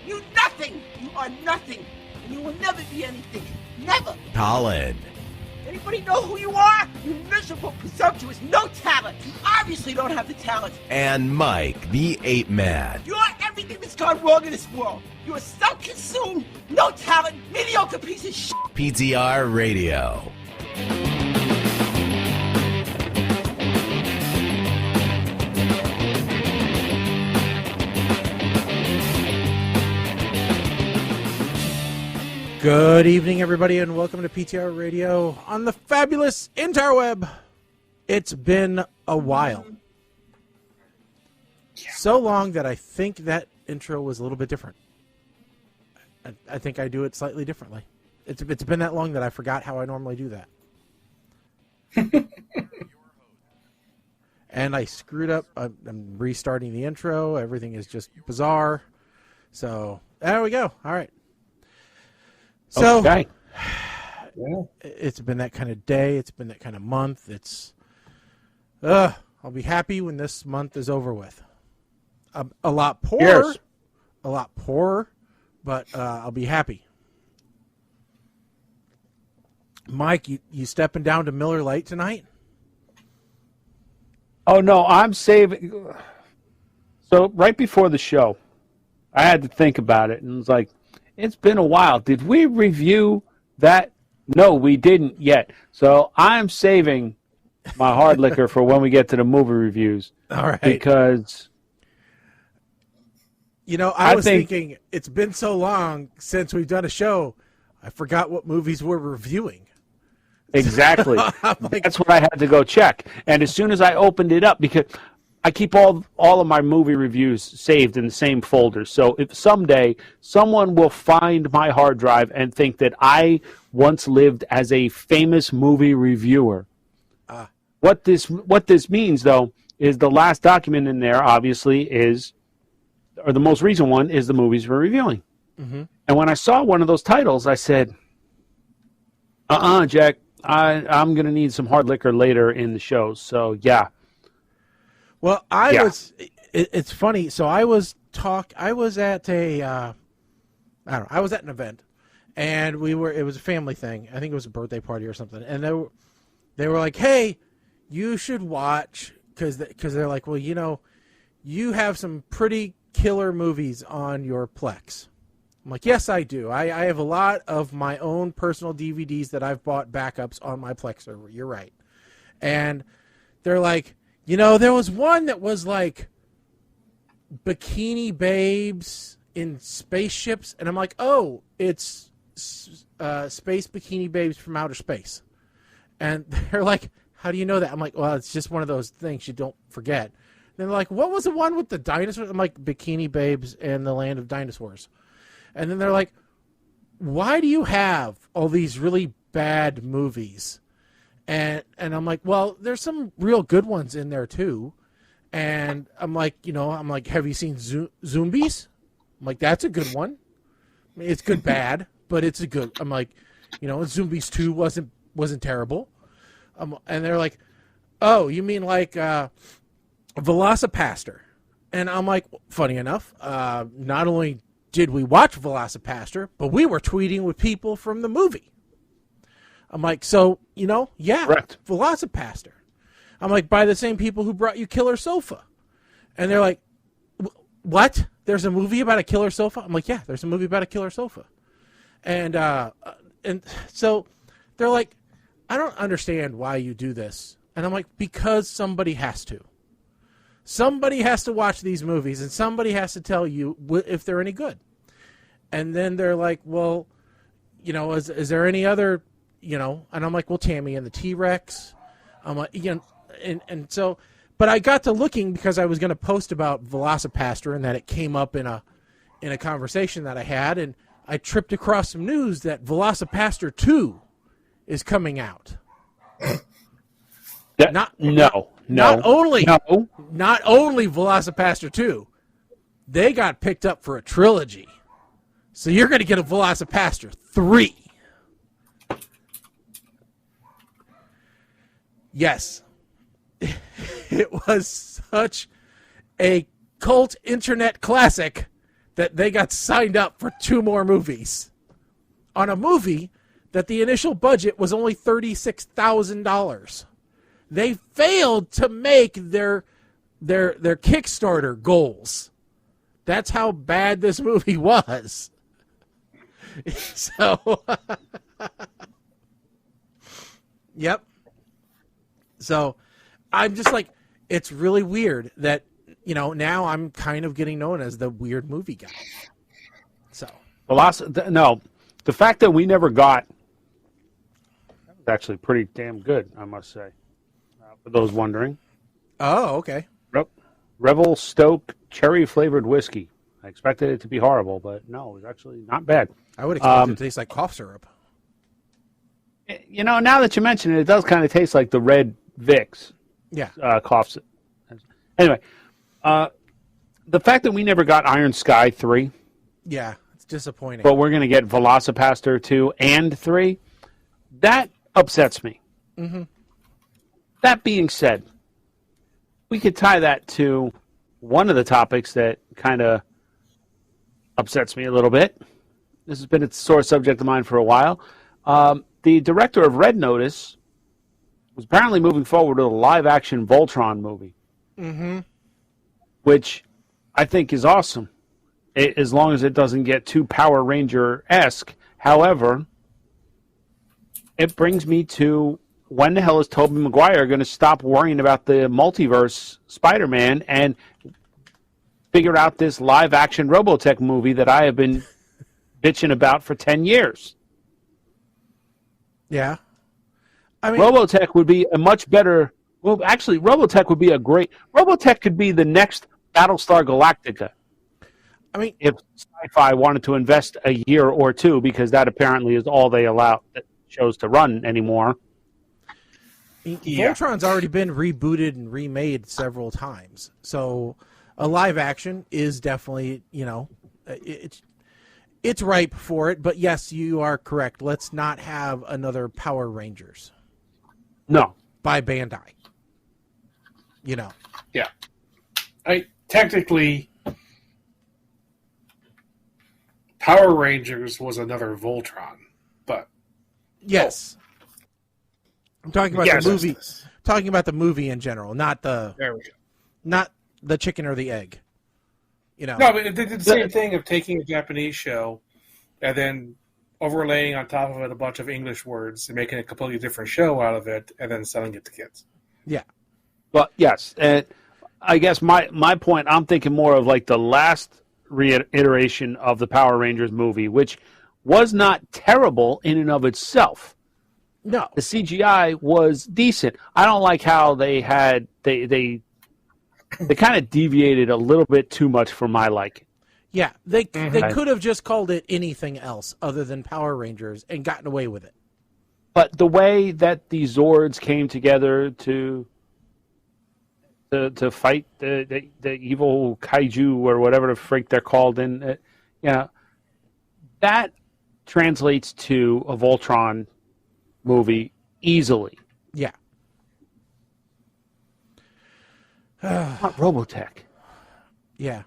You nothing! You are nothing! And you will never be anything. Never! Colin. Anybody know who you are? You miserable, presumptuous, no talent! You obviously don't have the talent! And Mike, the Ape Man. You're everything that's gone wrong in this world! You're self-consumed, no talent, mediocre piece of shit! PTR Radio. Good evening, everybody, and welcome to PTR Radio on the fabulous interweb. It's been a while. So long that I think that intro was a little bit different. I think I do it slightly differently. It's been that long that I forgot how I normally do that. And I screwed up. I'm restarting the intro. Everything is just bizarre. So, there we go. All right. So, okay. It's been that kind of day. It's been that kind of month. I'll be happy when this month is over with. A lot poorer, but I'll be happy. Mike, you stepping down to Miller Lite tonight? Oh, no, I'm saving. So right before the show, I had to think about it, and it was like, it's been a while. Did we review that? No, we didn't yet. So I'm saving my hard liquor for when we get to the movie reviews. All right. Because, I was thinking it's been so long since we've done a show, I forgot what movies we're reviewing. Exactly. That's what I had to go check. And as soon as I opened it up, because I keep all of my movie reviews saved in the same folder. So if someday someone will find my hard drive and think that I once lived as a famous movie reviewer, what this means, though, is the last document in there, obviously, or the most recent one, is the movies we're reviewing. Mm-hmm. And when I saw one of those titles, I said, Jack, I'm going to need some hard liquor later in the show. So, yeah. Well, it's funny. So I was at I was at an event, and it was a family thing. I think it was a birthday party or something. And they were like, hey, you should watch, because they're like, well, you have some pretty killer movies on your Plex. I'm like, yes, I do. I have a lot of my own personal DVDs that I've bought backups on my Plex server. You're right. And they're like, there was one that was like bikini babes in spaceships. And I'm like, oh, it's space bikini babes from outer space. And they're like, how do you know that? I'm like, well, it's just one of those things you don't forget. And they're like, what was the one with the dinosaurs? I'm like, Bikini Babes and the Land of Dinosaurs. And then they're like, why do you have all these really bad movies? And I'm like, well, there's some real good ones in there too. And I'm like, have you seen Zombies? I'm like, that's a good one. I mean, it's good bad, but it's a good. I'm like, Zombies 2 wasn't terrible. And they're like, oh, you mean like Velocipaster? And I'm like, funny enough, not only did we watch Velocipaster, but we were tweeting with people from the movie. I'm like, so, yeah, correct. Velocipaster. I'm like, by the same people who brought you Killer Sofa. And they're like, what? There's a movie about a killer sofa? I'm like, yeah, there's a movie about a killer sofa. And so they're like, I don't understand why you do this. And I'm like, because somebody has to. Somebody has to watch these movies, and somebody has to tell you if they're any good. And then they're like, well, is there any other, and I'm like, well, Tammy and the T-Rex. I'm like, and so, but I got to looking because I was going to post about Velocipaster, and that it came up in a conversation that I had, and I tripped across some news that Velocipaster 2 is coming out. Not only Velocipaster 2, they got picked up for a trilogy. So you're going to get a Velocipaster 3. Yes. It was such a cult internet classic that they got signed up for 2 more movies on a movie that the initial budget was only $36,000. They failed to make their Kickstarter goals. That's how bad this movie was. So, yep. So, I'm just like, it's really weird that, now I'm kind of getting known as the weird movie guy. So, no, the fact that we never got, that was actually pretty damn good, I must say. For those wondering. Oh, okay. Revel Stoke cherry-flavored whiskey. I expected it to be horrible, but no, it was actually not bad. I would expect it to taste like cough syrup. Now that you mention it, it does kind of taste like the red Vicks. Yeah. Cough syrup. Anyway, the fact that we never got Iron Sky 3. Yeah, it's disappointing. But we're going to get Velocipaster 2 and 3. That upsets me. Mm-hmm. That being said, we could tie that to one of the topics that kind of upsets me a little bit. This has been a sore subject of mine for a while. The director of Red Notice was apparently moving forward with a live-action Voltron movie, which I think is awesome, as long as it doesn't get too Power Ranger-esque. However, it brings me to, when the hell is Tobey Maguire going to stop worrying about the multiverse Spider-Man and figure out this live-action Robotech movie that I have been bitching about for 10 years? Yeah. I mean, Robotech would be a much better... Well, actually, Robotech would be a great... Robotech could be the next Battlestar Galactica. I mean, if Sci-Fi wanted to invest a year or two, because that apparently is all they allow shows to run anymore. Voltron's already been rebooted and remade several times. So a live action is definitely, it's ripe for it. But yes, you are correct. Let's not have another Power Rangers. No. By Bandai. Yeah. Technically, Power Rangers was another Voltron, but... Yes. I'm talking about the movie. Talking about the movie in general, not the... There we go. Not the chicken or the egg. No, but they did the same thing of taking a Japanese show and then overlaying on top of it a bunch of English words and making a completely different show out of it and then selling it to kids. Yeah. Well, yes. I guess my point, I'm thinking more of like the last reiteration of the Power Rangers movie, which was not terrible in and of itself. No. The CGI was decent. I don't like how they had they kind of deviated a little bit too much for my liking. Yeah, they could have just called it anything else other than Power Rangers and gotten away with it. But the way that the Zords came together to fight the evil kaiju or whatever the freak they're called, and that translates to a Voltron movie easily. Yeah. Not Robotech. Yeah.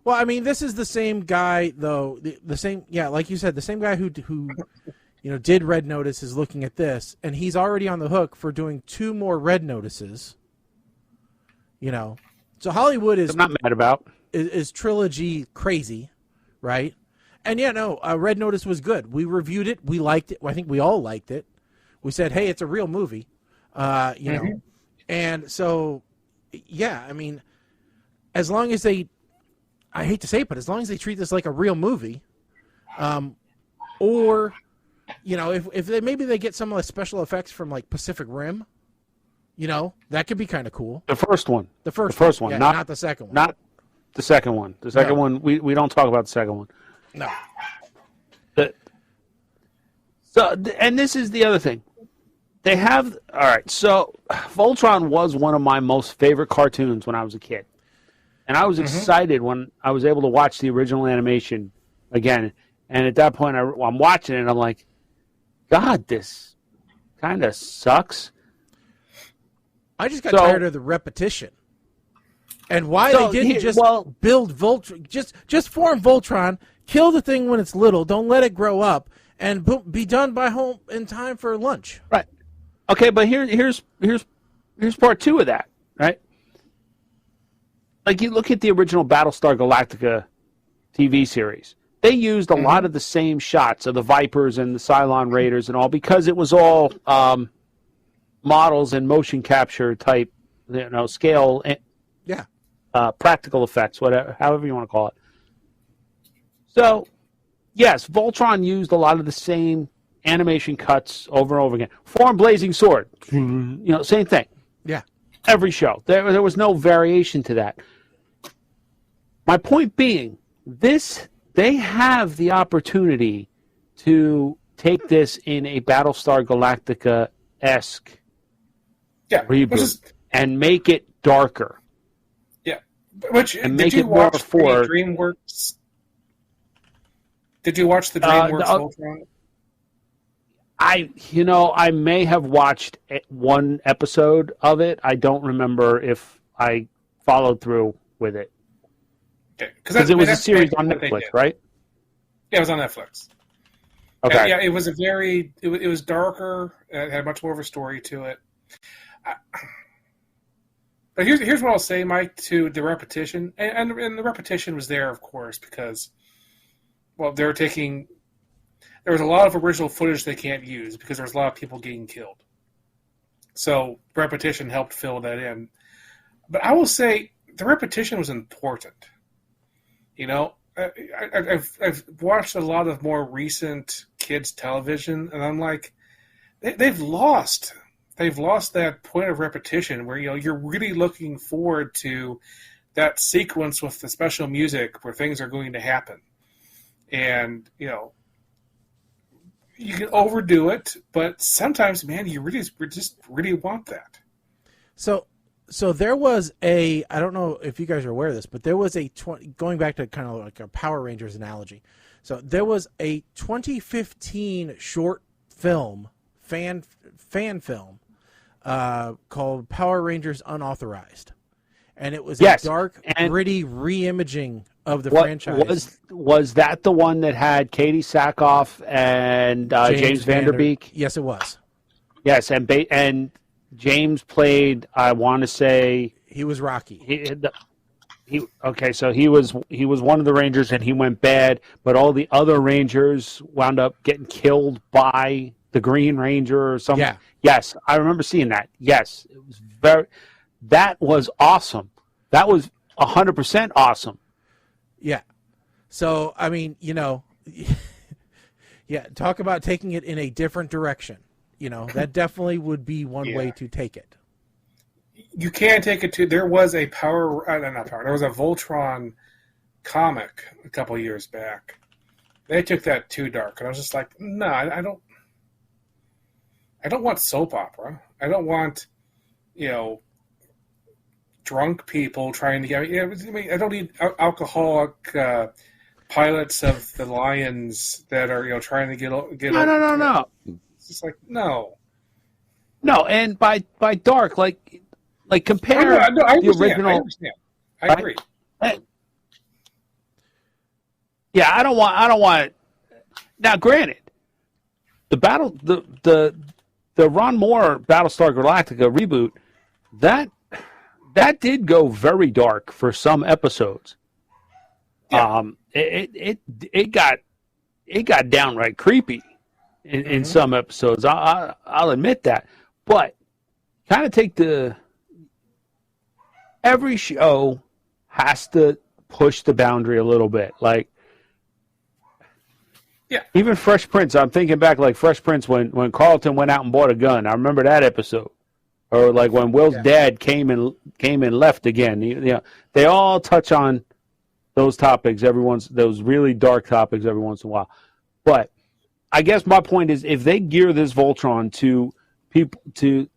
Well, I mean, this is the same guy, though. The same, like you said, the same guy who did Red Notice is looking at this, and he's already on the hook for doing 2 more Red Notices. So Hollywood is... I'm not mad about. Is trilogy crazy, right? And Red Notice was good. We reviewed it. We liked it. I think we all liked it. We said, hey, it's a real movie. Know. And so, yeah, I mean, as long as they... I hate to say it, but as long as they treat this like a real movie, or, if they get some of the special effects from, like, Pacific Rim, that could be kind of cool. The first one. The first one. Yeah, not the second one. Not the second one. The second one, we don't talk about the second one. No. And this is the other thing. They have... All right, so Voltron was one of my most favorite cartoons when I was a kid. And I was excited when I was able to watch the original animation again. And at that point, I'm watching it, and I'm like, God, this kind of sucks. I just got tired of the repetition. And why they didn't just build Voltron, just form Voltron, kill the thing when it's little, don't let it grow up, and be done by home in time for lunch. Right. Okay, but here's part two of that, right? Like, you look at the original Battlestar Galactica TV series. They used a lot of the same shots of the Vipers and the Cylon Raiders and all, because it was all models and motion capture type, scale. Yeah. Practical effects, whatever, however you want to call it. So, yes, Voltron used a lot of the same animation cuts over and over again. Form Blazing Sword, same thing. Yeah. Every show. There was no variation to that. My point being, they have the opportunity to take this in a Battlestar Galactica-esque reboot and make it darker. Did you watch DreamWorks? Did you watch the DreamWorks Voltron? I may have watched one episode of it. I don't remember if I followed through with it. Okay, because it was a series on Netflix, right? Yeah, it was on Netflix. Okay. Yeah, it was it was darker. It had much more of a story to it. But here's what I'll say, Mike, to the repetition. And the repetition was there, of course, because, there was a lot of original footage they can't use because there was a lot of people getting killed. So repetition helped fill that in. But I will say the repetition was important. I've watched a lot of more recent kids' television, and I'm like, they've lost that point of repetition where you're really looking forward to that sequence with the special music where things are going to happen, and you can overdo it, but sometimes, man, you just really want that. So there was I don't know if you guys are aware of this, but there was going back to kind of like a Power Rangers analogy. So there was a 2015 short film, fan film, called Power Rangers Unauthorized. And it was a dark, gritty re-imaging of the franchise. Was that the one that had Katie Sackhoff and James Van Der Beek? Yes, it was. Yes, and James played, I want to say... He was Rocky. So he was one of the Rangers, and he went bad, but all the other Rangers wound up getting killed by the Green Ranger or something. Yeah. Yes, I remember seeing that. Yes, it was that was awesome. That was 100% awesome. Yeah. So, I mean, talk about taking it in a different direction. That definitely would be one way to take it. You can take it to. There was a there was a Voltron comic a couple of years back. They took that too dark, and I was just like, no, I don't want soap opera. I don't want, drunk people trying to get. I don't need alcoholic pilots of the Lions that are trying to get. No. It's just like no, and by dark, like compare I the original. I understand. I agree. Yeah, I don't want. Now, granted, the Ron Moore Battlestar Galactica reboot that did go very dark for some episodes. Yeah. It got downright creepy in some episodes. I'll admit that, but kind of take every show has to push the boundary a little bit, like. Yeah. Even Fresh Prince, I'm thinking back like Fresh Prince when Carlton went out and bought a gun. I remember that episode. Or like when Will's dad came and left again. They all touch on those topics those really dark topics every once in a while. But I guess my point is if they gear this Voltron to people to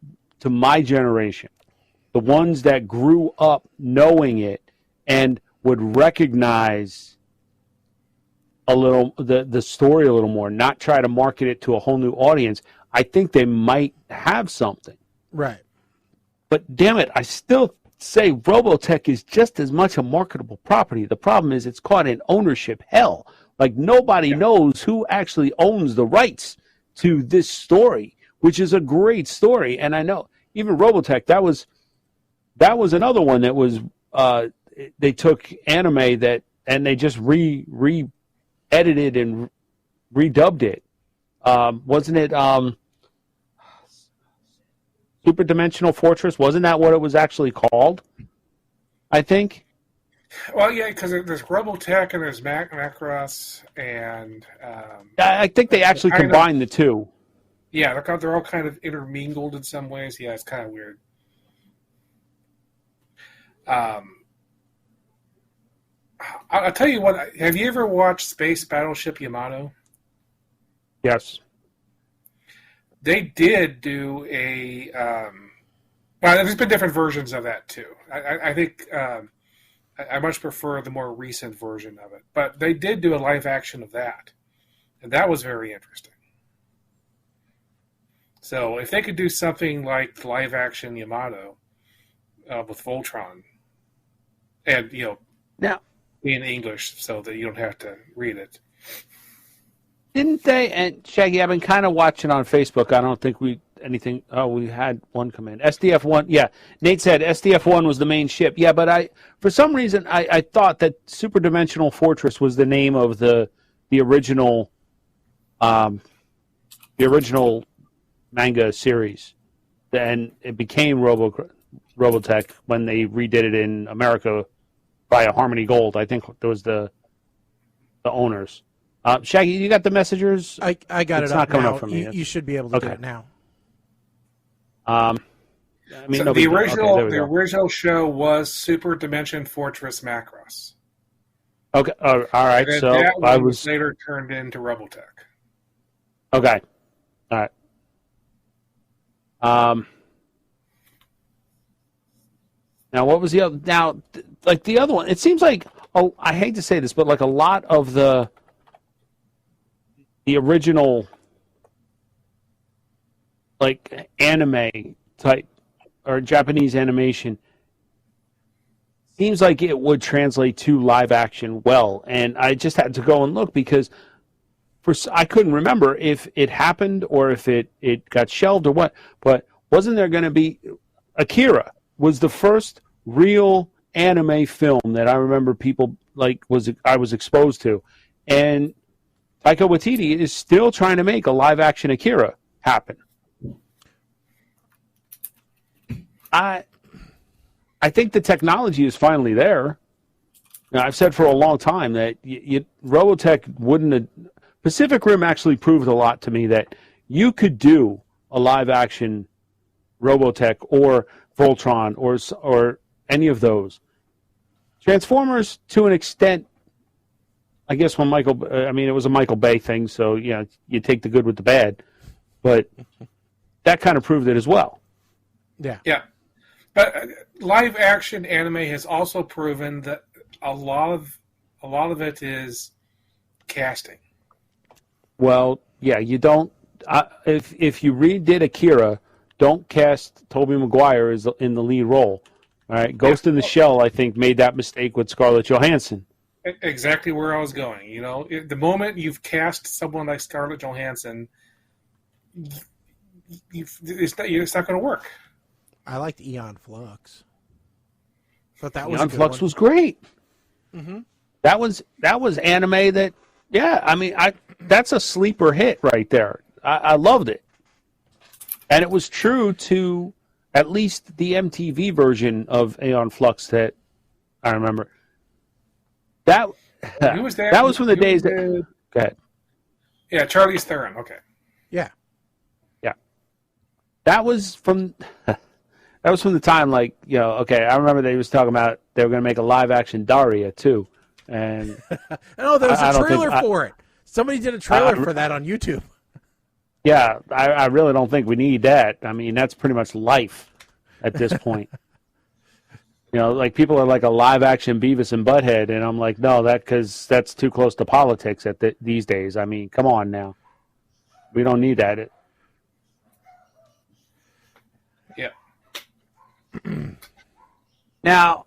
my generation, the ones that grew up knowing it and would recognize the story a little more, not try to market it to a whole new audience, I think they might have something. Right. But damn it, I still say Robotech is just as much a marketable property. The problem is it's caught in ownership hell. Like, nobody knows who actually owns the rights to this story, which is a great story. And I know even Robotech, that was another one that was they took anime and they just re-edited and redubbed it. Wasn't it Super Dimensional Fortress? Wasn't that what it was actually called? I think. Well, yeah, because there's Robotech and there's Macross, and I think they actually combined the two. Yeah, they're all kind of intermingled in some ways. Yeah, it's kind of weird. I'll tell you what. Have you ever watched Space Battleship Yamato? Yes. They did do a. Well, there's been different versions of that too. I think I much prefer the more recent version of it, but they did do a live action of that, and that was very interesting. So if they could do something like the live action Yamato with Voltron, and now in English, so that you don't have to read it. Didn't they? And Shaggy, I've been kind of watching on Facebook. I don't think we had one come in. SDF-1, yeah. Nate said SDF-1 was the main ship. Yeah, but for some reason, I thought that Super Dimensional Fortress was the name of the original manga series. Then it became Robotech when they redid it in America via Harmony Gold. I think it was the owners. Shaggy, you got the messengers? I got it's it up not coming now. up for me. You should be able to get it now. So the original show was Super Dimension Fortress Macross. Okay, all right. And so that I one was later turned into Robotech. Okay, all right. Now what was the other? Now, like the other one, it seems like I hate to say this, but like a lot of the original like anime type or Japanese animation seems like it would translate to live action well, and I just had to go and look because I couldn't remember if it happened or if it got shelved or what, but wasn't there going to be Akira was the first real anime film that I remember people I was exposed to, and Taika Waititi is still trying to make a live-action Akira happen. I think the technology is finally there. Now, I've said for a long time that Robotech wouldn't have... Pacific Rim actually proved a lot to me that you could do a live-action Robotech or Voltron or any of those. Transformers, to an extent, I guess it was a Michael Bay thing, so you take the good with the bad, but that kind of proved it as well. Yeah. Yeah. But live action anime has also proven that a lot of it is casting. Well, yeah, you don't if you redid Akira, don't cast Tobey Maguire in the lead role. All right, Ghost in the Shell, I think, made that mistake with Scarlett Johansson. Exactly where I was going. The moment you've cast someone like Scarlett Johansson, it's not going to work. I liked Eon Flux. But that Eon Flux was great. Mm-hmm. That was anime that, yeah, I mean, that's a sleeper hit right there. I loved it. And it was true to at least the MTV version of Aeon Flux that I remember. That was from the days that... Go ahead. Yeah, Charlize Theron, okay. Yeah. Yeah. That was from the time, okay, I remember they was talking about they were going to make a live-action Daria, too. And there was a trailer for it. Somebody did a trailer for that on YouTube. Yeah, I really don't think we need that. I mean, that's pretty much life at this point. People are like a live-action Beavis and Butthead, and I'm like, no, because that's too close to politics these days. I mean, come on now. We don't need that. Yeah. Now,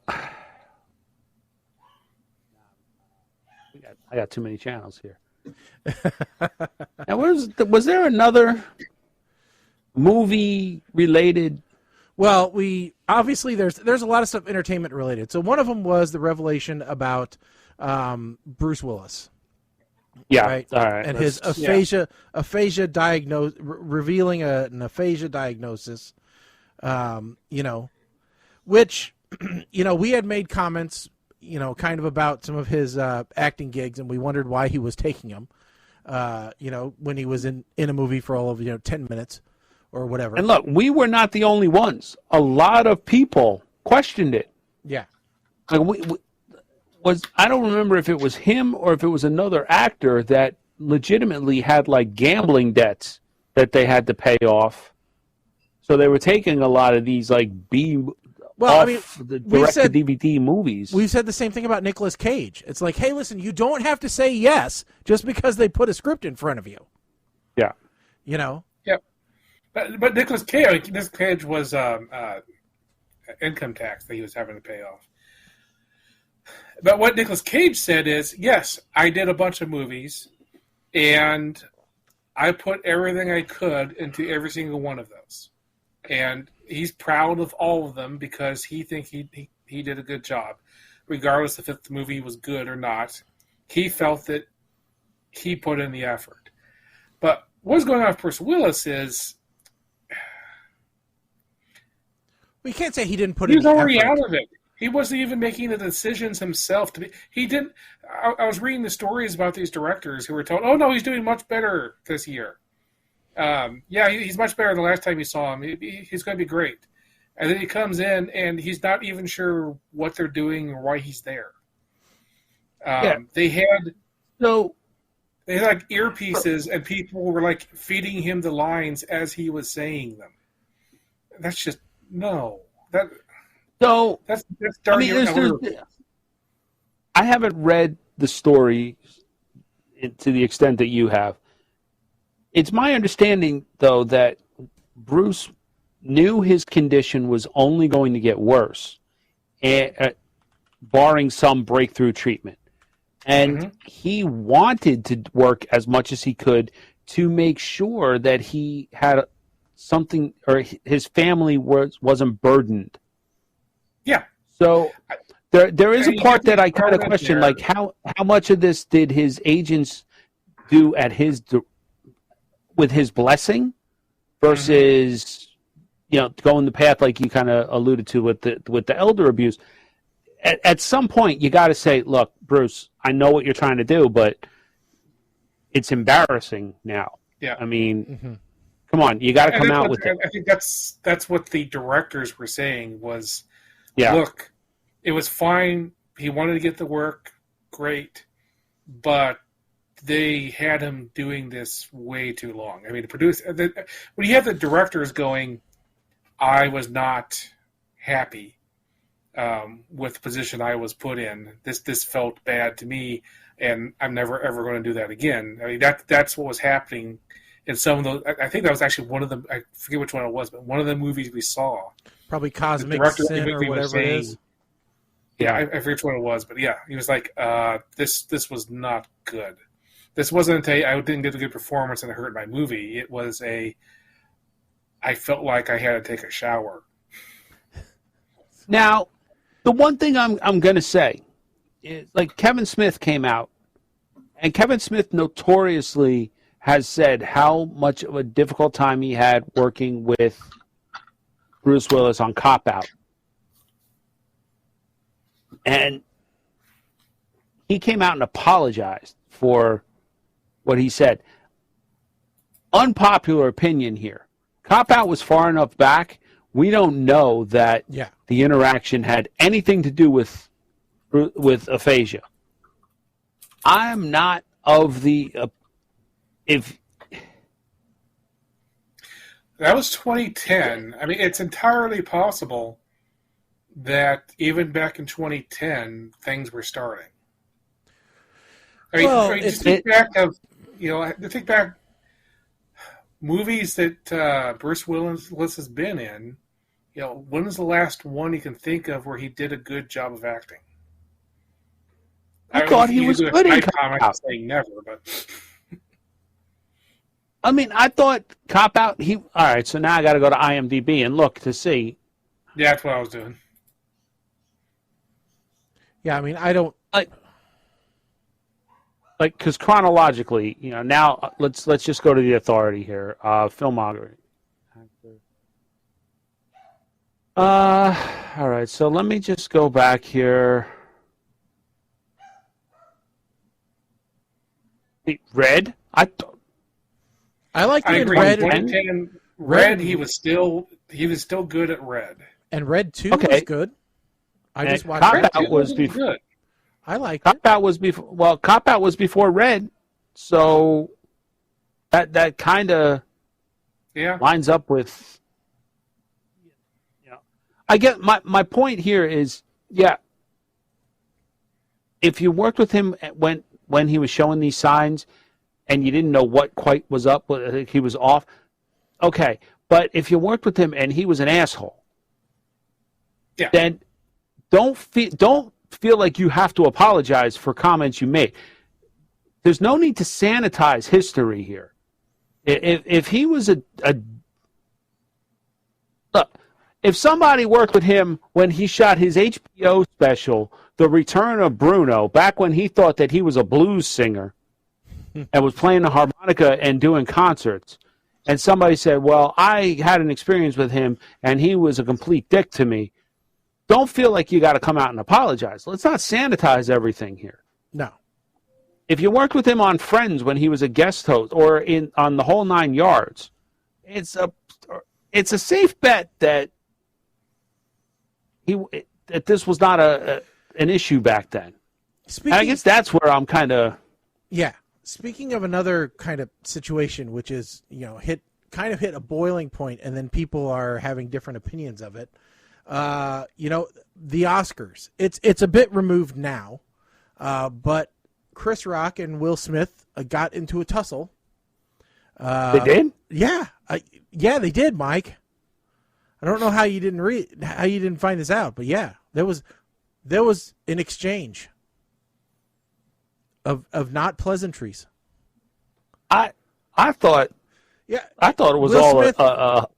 I got too many channels here. Now, was there another movie related? Well, obviously there's a lot of stuff entertainment related. So one of them was the revelation about Bruce Willis. Yeah, right. All right, and his aphasia diagnosis, revealing an aphasia diagnosis. Which, we had made comments, kind of about some of his acting gigs, and we wondered why he was taking them. When he was in a movie for all of 10 minutes or whatever. And look, we were not the only ones. A lot of people questioned it. Yeah. Like I don't remember if it was him or if it was another actor that legitimately had like gambling debts that they had to pay off. So they were taking a lot of these like the direct-to-DVD movies. We've said the same thing about Nicolas Cage. It's like, hey, listen, you don't have to say yes just because they put a script in front of you. Yeah. Yep. But Nicolas Cage was income tax that he was having to pay off. But what Nicolas Cage said is, yes, I did a bunch of movies, and I put everything I could into every single one of those. And he's proud of all of them because he thinks he did a good job. Regardless if the movie was good or not, he felt that he put in the effort. But what's going on with Bruce Willis is... We can't say he didn't put in the effort. He was already out of it. He wasn't even making the decisions himself. He didn't. I was reading the stories about these directors who were told, "Oh no, he's doing much better this year." He's much better the last time you saw him. He's going to be great. And then he comes in and he's not even sure what they're doing or why he's there. They had like earpieces and people were like feeding him the lines as he was saying them. That's just no. That's dark. I haven't read the story to the extent that you have. It's my understanding, though, that Bruce knew his condition was only going to get worse, barring some breakthrough treatment. And he wanted to work as much as he could to make sure that he had something, or his family wasn't burdened. Yeah. So there is a part that I kind of question, like how much of this did his agents do with his blessing versus going the path like you kind of alluded to with the elder abuse. At some point, you got to say, look, Bruce, I know what you're trying to do, but it's embarrassing now. Yeah. I mean, come on, you got to come out with it. I think that's what the directors were saying was, look, it was fine. He wanted to get the work, great, but they had him doing this way too long. I mean, when you have the directors going, I was not happy with the position I was put in. This felt bad to me, and I'm never ever going to do that again. I mean, that's what was happening in some of those. I think that was actually one of them. I forget which one it was, but one of the movies we saw. Probably Cosmic Sin or whatever it is. Yeah, I forget which one it was, but yeah, he was like, this was not good. This wasn't I didn't get a good performance and it hurt my movie. It was I felt like I had to take a shower. Now, the one thing I'm going to say is, like, Kevin Smith came out, and Kevin Smith notoriously has said how much of a difficult time he had working with Bruce Willis on Cop Out. And he came out and apologized for what he said. Unpopular opinion here. Cop Out was far enough back, we don't know that the interaction had anything to do with aphasia. I'm not of the... if that was 2010. I mean, it's entirely possible that even back in 2010, things were starting. I mean, think back movies that Bruce Willis has been in. when was the last one you can think of where he did a good job of acting? I thought he was good in Cop Out. Saying never, but I mean, I thought Cop Out. All right, so now I got to go to IMDb and look to see. Yeah, that's what I was doing. Yeah, I mean, I don't like because chronologically, now let's just go to the authority here. Filmography. All right, so let me just go back here. Red? I like him in agree. Red. Red, he was still good at Red. And Red 2 was good. I just watched Cop Red Out was before. I liked Cop it. Out was before. Well, Cop Out was before Red, so that kind of lines up with. I get my point here is if you worked with him when he was showing these signs, and you didn't know what quite was up, he was off. Okay, but if you worked with him and he was an asshole, then don't feel like you have to apologize for comments you made. There's no need to sanitize history here. If he was look, if somebody worked with him when he shot his HBO special, The Return of Bruno, back when he thought that he was a blues singer and was playing the harmonica and doing concerts, and somebody said, well, I had an experience with him and he was a complete dick to me, don't feel like you got to come out and apologize. Let's not sanitize everything here. No. If you worked with him on Friends when he was a guest host or on the whole 9 yards, it's a safe bet that that this was not an issue back then. I guess that's where I'm kind of... Yeah. Speaking of another kind of situation, which is, hit a boiling point and then people are having different opinions of it, the Oscars. It's a bit removed now, but Chris Rock and Will Smith got into a tussle. They did? Yeah. Yeah, they did, Mike. I don't know how you didn't find this out, but yeah, there was an exchange of not pleasantries. I thought it was Will all Smith,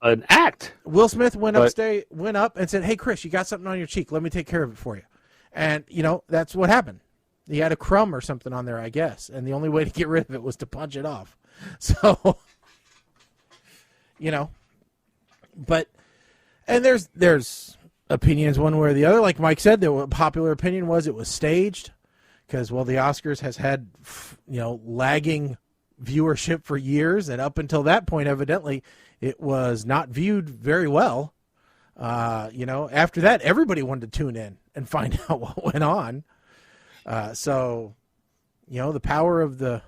an act. Will Smith went up and said, "Hey, Chris, you got something on your cheek. Let me take care of it for you." And that's what happened. He had a crumb or something on there, I guess, and the only way to get rid of it was to punch it off. So, but. And there's opinions one way or the other. Like Mike said, the popular opinion was it was staged because, the Oscars has had, lagging viewership for years. And up until that point, evidently, it was not viewed very well. After that, everybody wanted to tune in and find out what went on. So, the power of the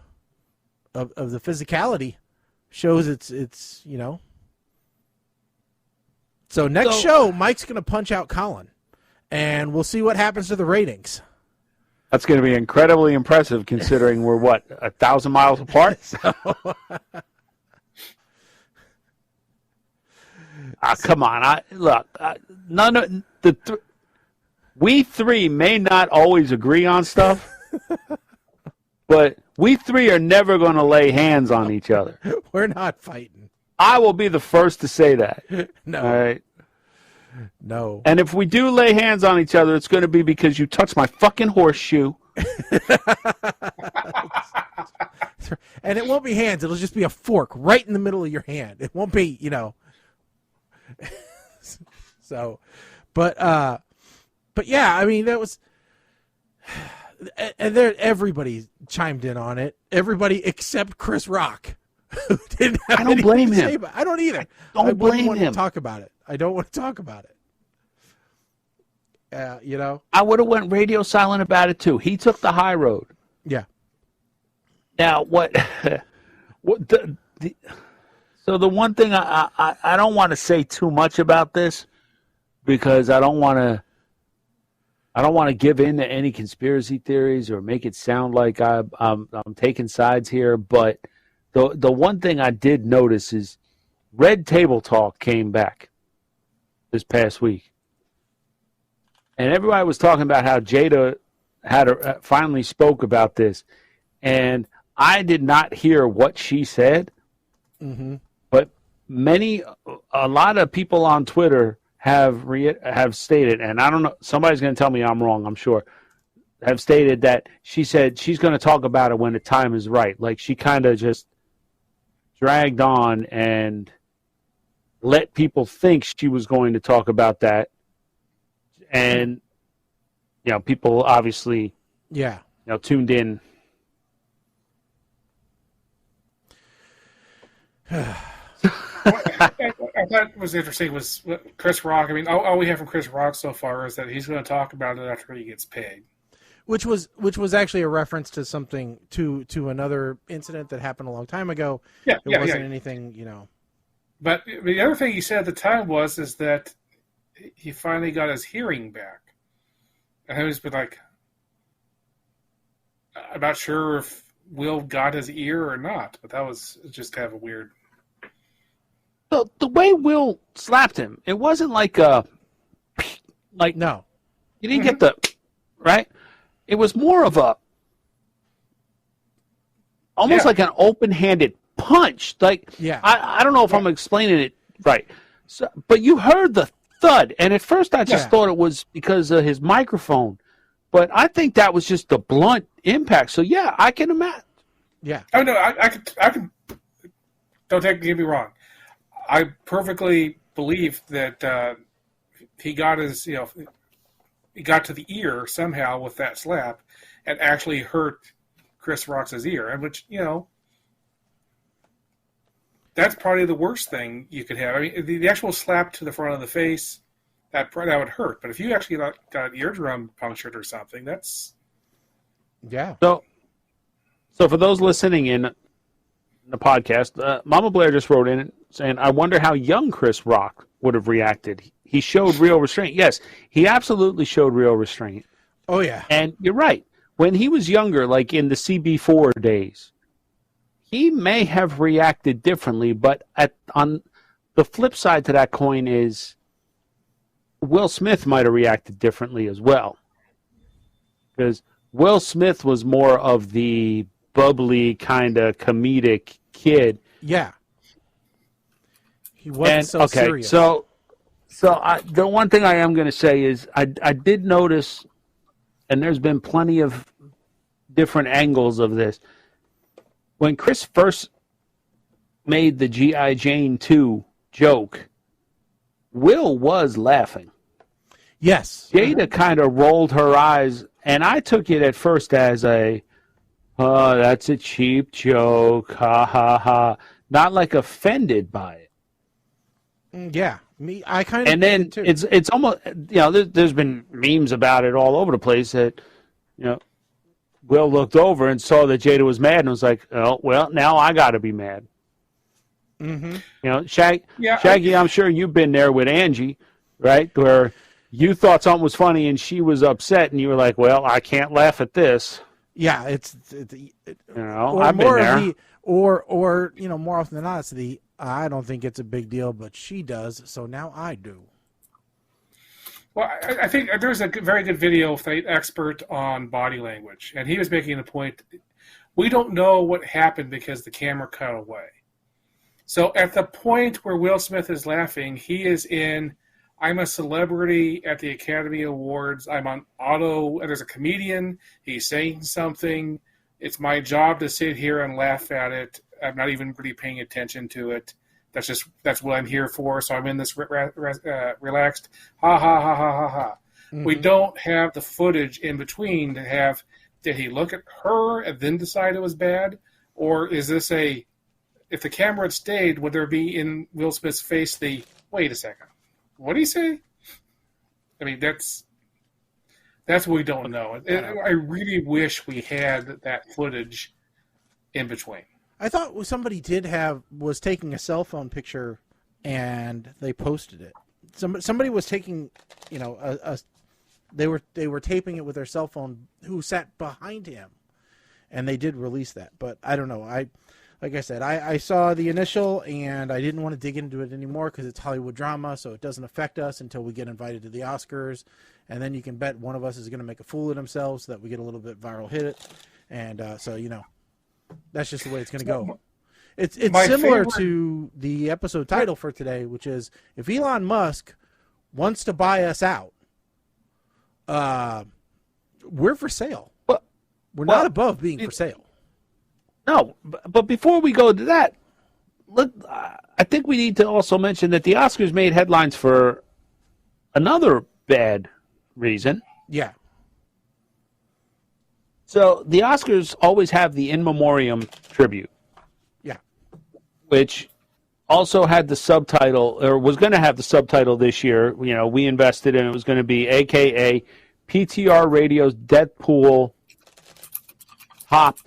physicality shows it's. So next show, Mike's going to punch out Colin, and we'll see what happens to the ratings. That's going to be incredibly impressive considering we're, 1,000 miles apart? Come on. We three may not always agree on stuff, but we three are never going to lay hands on each other. We're not fighting. I will be the first to say that. No. All right. No. And if we do lay hands on each other, it's going to be because you touched my fucking horseshoe. And it won't be hands. It'll just be a fork right in the middle of your hand. It won't be, So, but yeah, I mean, that was, and there, everybody chimed in on it. Everybody except Chris Rock. Who didn't have I don't blame anything to say him. about it. I don't either. I don't blame want him. To talk about it. I don't want to talk about it. I would have went radio silent about it too. He took the high road. Yeah. Now so the one thing I don't want to say too much about this because I don't want to give in to any conspiracy theories or make it sound like I'm taking sides here, but the one thing I did notice is Red Table Talk came back. this past week. And everybody was talking about how Jada had finally spoke about this. And I did not hear what she said. Mm-hmm. But a lot of people on Twitter have stated, and I don't know, somebody's going to tell me I'm wrong, I'm sure, have stated that she said she's going to talk about it when the time is right. Like, she kind of just dragged on and let people think she was going to talk about that. And, people obviously, tuned in. I thought was interesting was Chris Rock. I mean, all we have from Chris Rock so far is that he's going to talk about it after he gets paid. Which was actually a reference to something to another incident that happened a long time ago. It wasn't anything, But the other thing he said at the time is that he finally got his hearing back. And I was like, I'm not sure if Will got his ear or not, but that was just kind of a weird. So the way Will slapped him, it wasn't like no, you didn't get the right. It was more of almost like an open-handed punch. Like, I don't know if I'm explaining it right. So, but you heard the thud, and at first I just thought it was because of his microphone. But I think that was just the blunt impact. So, I can imagine. Yeah. Oh, no, I can. Don't get me wrong. I perfectly believe that he got his, he got to the ear somehow with that slap and actually hurt Chris Rock's ear, and which, that's probably the worst thing you could have. I mean, the actual slap to the front of the face, that would hurt. But if you actually got an eardrum punctured or something, that's... Yeah. So for those listening in the podcast, Mama Blair just wrote in saying, I wonder how young Chris Rock would have reacted. He showed real restraint. Yes, he absolutely showed real restraint. Oh, yeah. And you're right. When he was younger, like in the CB4 days, he may have reacted differently, but on the flip side to that coin is Will Smith might have reacted differently as well. Because Will Smith was more of the bubbly, kind of comedic kid. Yeah. He wasn't serious. So the one thing I am going to say is I did notice, and there's been plenty of different angles of this, when Chris first made the G.I. Jane 2 joke, Will was laughing. Yes. Jada kind of rolled her eyes, and I took it at first as that's a cheap joke, ha, ha, ha. Not like offended by it. Yeah. I kind of. And then it's almost, there's been memes about it all over the place that, Will looked over and saw that Jada was mad and was like, oh, well, now I got to be mad. Mm-hmm. Shaggy, I'm sure you've been there with Angie, right? Where you thought something was funny and she was upset and you were like, well, I can't laugh at this. Yeah, I've been there. More often than not, it's I don't think it's a big deal, but she does, so now I do. Well, I think there's a very good video of the expert on body language, and he was making the point, we don't know what happened because the camera cut away. So at the point where Will Smith is laughing, he is in, I'm a celebrity at the Academy Awards, I'm on auto, there's a comedian, he's saying something, it's my job to sit here and laugh at it, I'm not even really paying attention to it. That's what I'm here for. So I'm in this relaxed, ha ha ha ha ha ha. Mm-hmm. We don't have the footage in between to have. Did he look at her and then decide it was bad, or is this if the camera had stayed, would there be in Will Smith's face wait a second, what did he say? I mean, that's what we don't know. I really wish we had that footage in between. I thought somebody was taking a cell phone picture and they posted it. Somebody was taking, they were taping it with their cell phone who sat behind him, and they did release that. But I don't know. like I said, I saw the initial, and I didn't want to dig into it anymore because it's Hollywood drama, so it doesn't affect us until we get invited to the Oscars, and then you can bet one of us is going to make a fool of themselves so that we get a little bit viral hit, and so, you know, that's just the way it's going to go. It's similar to the episode title for today, which is, if Elon Musk wants to buy us out, we're for sale. We're not above being for sale. No, but before we go to that, I think we need to also mention that the Oscars made headlines for another bad reason. Yeah. So the Oscars always have the in memoriam tribute. Yeah. Which also had the subtitle, or was going to have the subtitle this year. You know, we invested in it. It was going to be AKA PTR Radio's Deadpool Top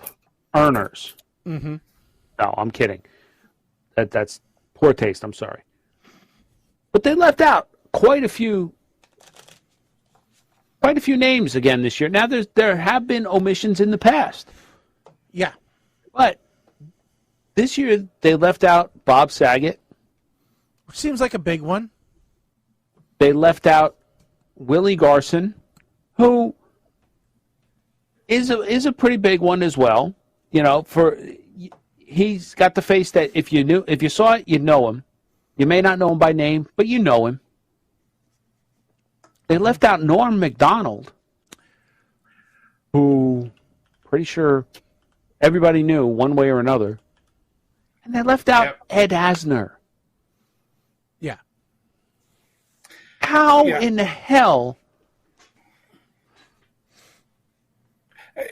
Earners. Mm-hmm. No, I'm kidding. That's poor taste. I'm sorry. But they left out quite a few names again this year. Now there have been omissions in the past. Yeah. But this year they left out Bob Saget. Which seems like a big one. They left out Willie Garson, who is a pretty big one as well. You know, he's got the face that if you saw it, you'd know him. You may not know him by name, but you know him. They left out Norm Macdonald, who pretty sure everybody knew one way or another. And they left out Ed Asner. Yeah. How in the hell?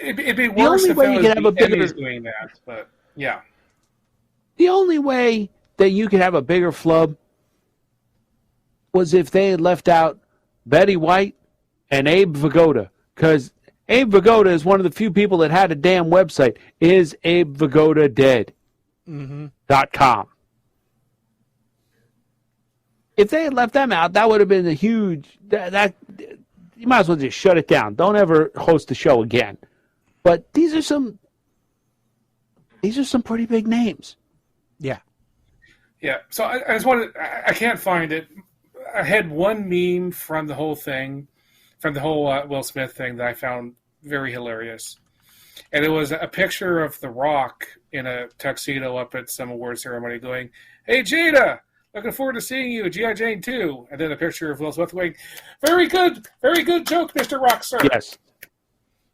It'd be worse if you could have a bigger doing that, but yeah. The only way that you could have a bigger flub was if they had left out Betty White and Abe Vigoda, because Abe Vigoda is one of the few people that had a damn website. Is Abe Vigoda dead? .com. If they had left them out, that would have been a huge. That you might as well just shut it down. Don't ever host the show again. But these are some pretty big names. Yeah. Yeah. So I just wanted. I can't find it. I had one meme from the whole thing, from the whole Will Smith thing that I found very hilarious. And it was a picture of The Rock in a tuxedo up at some award ceremony going, "Hey, Jada, looking forward to seeing you at G.I. Jane 2. And then a picture of Will Smith going, very good joke, Mr. Rock, sir." Yes.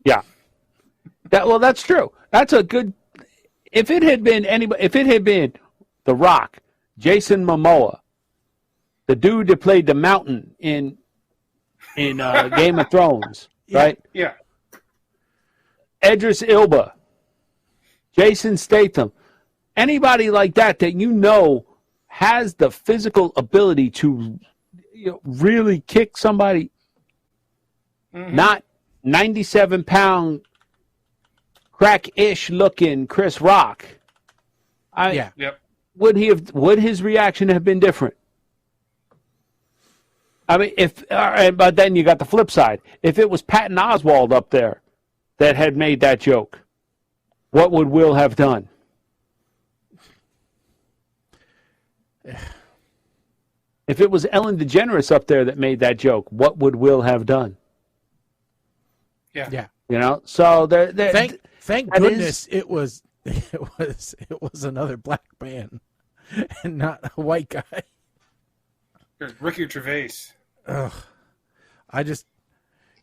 Yeah. That's true. That's a good. If it had been The Rock, Jason Momoa, the dude that played the Mountain in Game of Thrones, right? Yeah. Idris Elba, Jason Statham, anybody like that you know has the physical ability to really kick somebody, not 97-pound crack-ish looking Chris Rock. Would his reaction have been different? I mean, but then you got the flip side. If it was Patton Oswalt up there that had made that joke, what would Will have done? If it was Ellen DeGeneres up there that made that joke, what would Will have done? Yeah. You know, so thank goodness it was another black man and not a white guy. There's Ricky Gervais. Ugh. I just,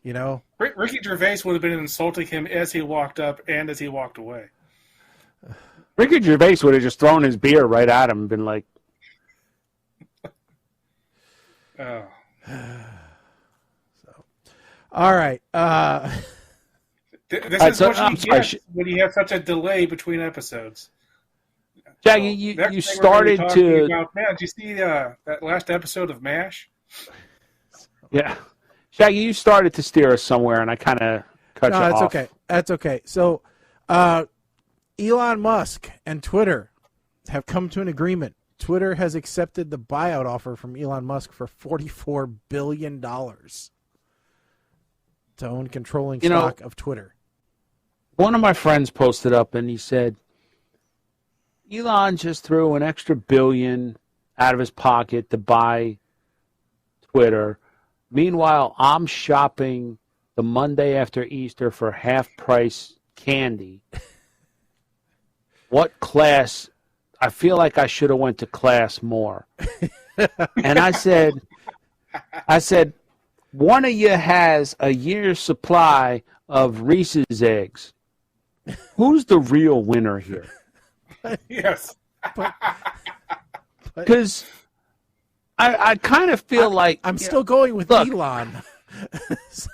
Ricky Gervais would have been insulting him as he walked up and as he walked away. Ricky Gervais would have just thrown his beer right at him and been like, "Oh." All right. This is what you get when you have such a delay between episodes. Jackie, you started to... Man, did you see that last episode of MASH? Yeah. Shaggy, you started to steer us somewhere, and I kind of cut you off. No, that's okay. So, Elon Musk and Twitter have come to an agreement. Twitter has accepted the buyout offer from Elon Musk for $44 billion to own controlling stock of Twitter. One of my friends posted up, and he said, Elon just threw an extra $1 billion out of his pocket to buy Twitter. Meanwhile, I'm shopping the Monday after Easter for half-price candy. What class? I feel like I should have went to class more. And I said, one of you has a year's supply of Reese's eggs. Who's the real winner here? Yes. Because I kind of feel like... I'm still going with Elon. So.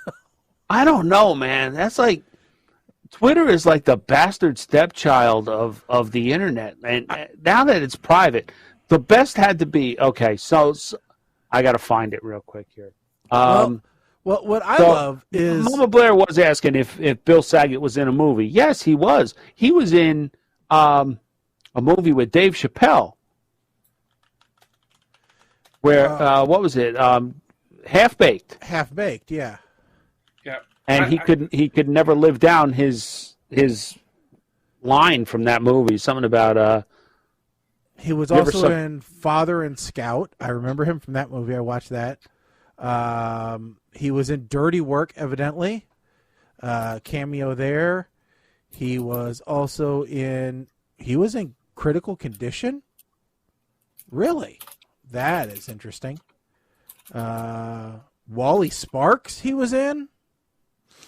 I don't know, man. That's like... Twitter is like the bastard stepchild of the internet. And now that it's private, the best had to be... Okay, so I got to find it real quick here. Well, what I love is... Mama Blair was asking if Bill Saget was in a movie. Yes, he was. He was in a movie with Dave Chappelle. Where, what was it? Half-Baked. Half-Baked, yeah. Yeah. And he could never live down his line from that movie. Something about... he was also in Father and Scout. I remember him from that movie. I watched that. He was in Dirty Work, evidently. Cameo there. He was also in... He was in Critical Condition? Really? That is interesting. Wally Sparks he was in?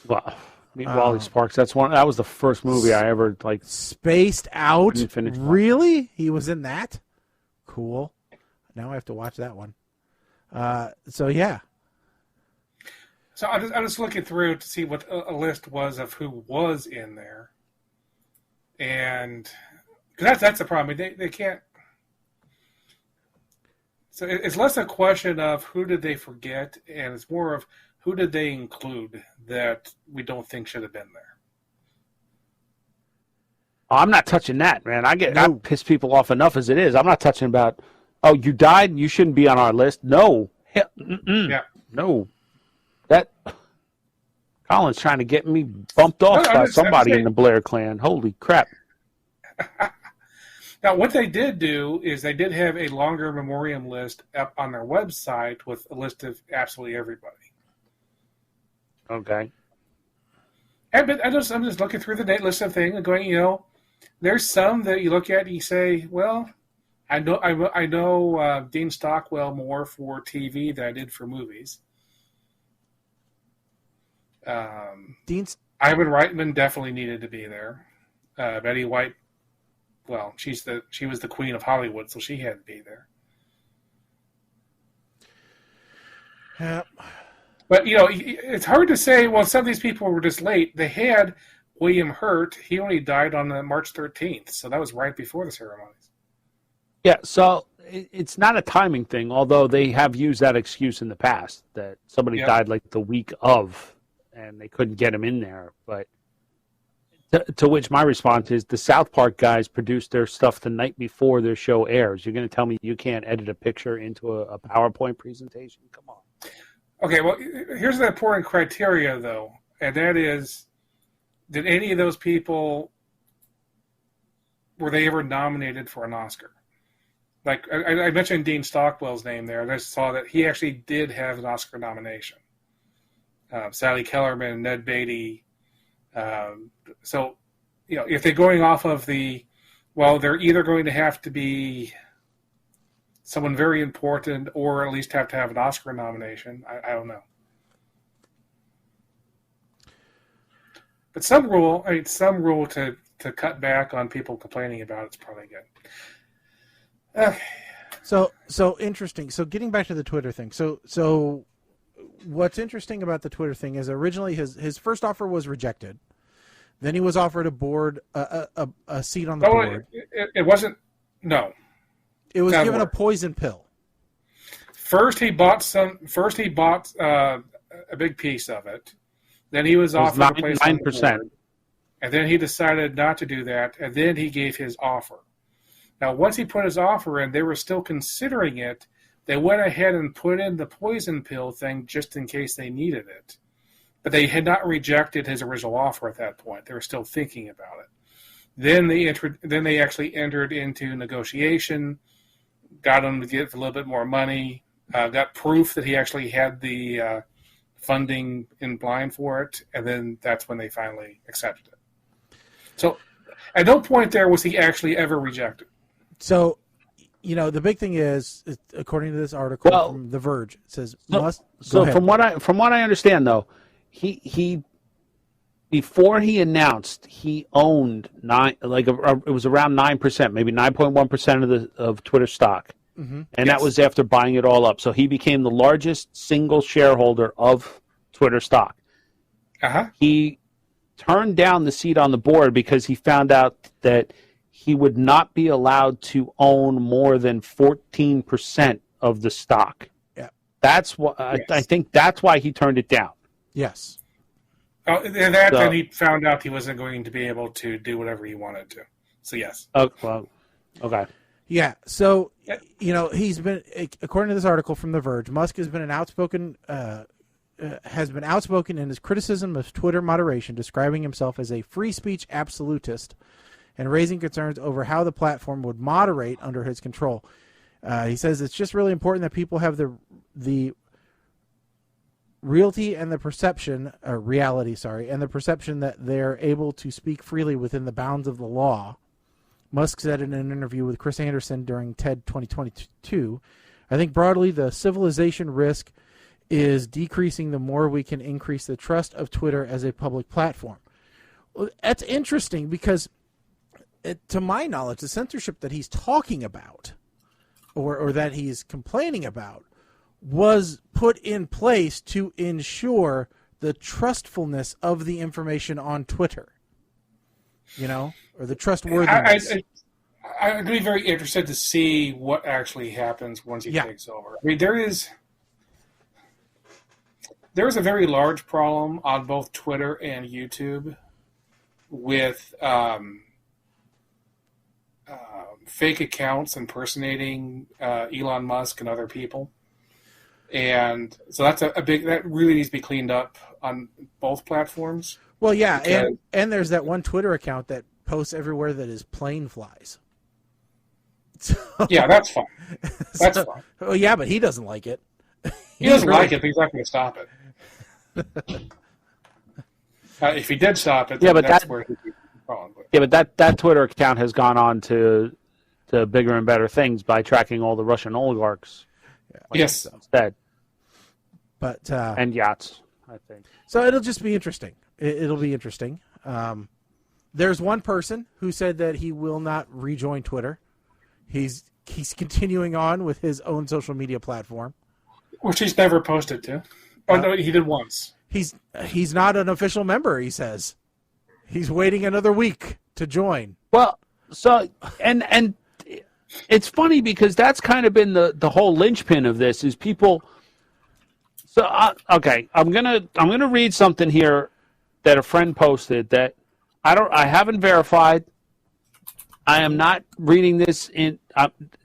Well, Wally Sparks, that was the first movie I ever like. Spaced Out? Really? Watching. He was in that? Cool. Now I have to watch that one. So yeah. So I'm just looking through to see what a list was of who was in there. And because that's the problem. They can't. So it's less a question of who did they forget, and it's more of who did they include that we don't think should have been there. Oh, I'm not touching that, man. I piss people off enough as it is. I'm not touching about. Oh, you died. You shouldn't be on our list. No. Yeah. No. That Colin's trying to get me bumped off by somebody in the Blair clan. Holy crap. Now, what they did do is they did have a longer memoriam list up on their website with a list of absolutely everybody. Okay. But I'm just looking through the list of things and going, there's some that you look at and you say, well, I know Dean Stockwell more for TV than I did for movies. Ivan Reitman definitely needed to be there. Betty White, well, she was the queen of Hollywood, so she had to be there. Yep. But, it's hard to say, well, some of these people were just late. They had William Hurt. He only died on March 13th, so that was right before the ceremonies. Yeah, so it's not a timing thing, although they have used that excuse in the past, that somebody died like the week of, and they couldn't get him in there. But to which my response is, the South Park guys produced their stuff the night before their show airs. You're going to tell me you can't edit a picture into a PowerPoint presentation? Come on. Okay, well, here's the important criteria, though, and that is, did any of those people, were they ever nominated for an Oscar? Like, I mentioned Dean Stockwell's name there, and I saw that he actually did have an Oscar nomination. Sally Kellerman, Ned Beatty. So, if they're going off of they're either going to have to be someone very important or at least have to have an Oscar nomination. I don't know. But some rule to cut back on people complaining about it's probably good. Okay. So interesting. So getting back to the Twitter thing. So what's interesting about the Twitter thing is originally his first offer was rejected. Then he was offered a seat on the board. It wasn't. No. It was given a poison pill. First he bought a big piece of it. Then he was offered a place on the board. And then he decided not to do that. And then he gave his offer. Now, once he put his offer in, they were still considering it. They went ahead and put in the poison pill thing just in case they needed it. But they had not rejected his original offer at that point. They were still thinking about it. Then they actually entered into negotiation, got him to get a little bit more money, got proof that he actually had the funding in blind for it, and then that's when they finally accepted it. So at no point there was he actually ever rejected. So, the big thing is, according to this article from The Verge, it says from what I understand, though, he before he announced, he owned it was around 9%, maybe 9.1% of Twitter stock. Mm-hmm. And that was after buying it all up. So he became the largest single shareholder of Twitter stock. Uh-huh. He turned down the seat on the board because he found out that he would not be allowed to own more than 14% of the stock. Yeah. That's what I think that's why he turned it down. Yes. Then he found out he wasn't going to be able to do whatever he wanted to. So yes. Oh, well, okay. Yeah, so he's been, according to this article from The Verge, Musk has been outspoken in his criticism of Twitter moderation, describing himself as a free speech absolutist and raising concerns over how the platform would moderate under his control. He says it's just really important that people have the reality and the perception that they're able to speak freely within the bounds of the law. Musk said in an interview with Chris Anderson during TED 2022, I think broadly the civilization risk is decreasing the more we can increase the trust of Twitter as a public platform. Well, that's interesting because, to my knowledge, the censorship that he's talking about or that he's complaining about was put in place to ensure the trustfulness of the information on Twitter. Or the trustworthiness. I'd be very interested to see what actually happens once he takes over. I mean, there is a very large problem on both Twitter and YouTube with fake accounts impersonating Elon Musk and other people. And so that's that really needs to be cleaned up on both platforms. Well, yeah, and there's that one Twitter account that posts everywhere that is plane flies. So, yeah, that's fine. That's fine. Oh, yeah, but he doesn't like it. He doesn't like it, but he's not going to stop it. If he did stop it, that's where he'd be wrong. Yeah, but that Twitter account has gone on to bigger and better things by tracking all the Russian oligarchs. Yes. Instead. But and yachts, I think. So it'll just be interesting. It'll be interesting. There's one person who said that he will not rejoin Twitter. He's continuing on with his own social media platform, which he's never posted to. Oh no, he did once. He's not an official member. He says he's waiting another week to join. Well, so and it's funny because that's kind of been the whole linchpin of this is people. So okay, I'm gonna read something here that a friend posted that I haven't verified. I am not reading this in.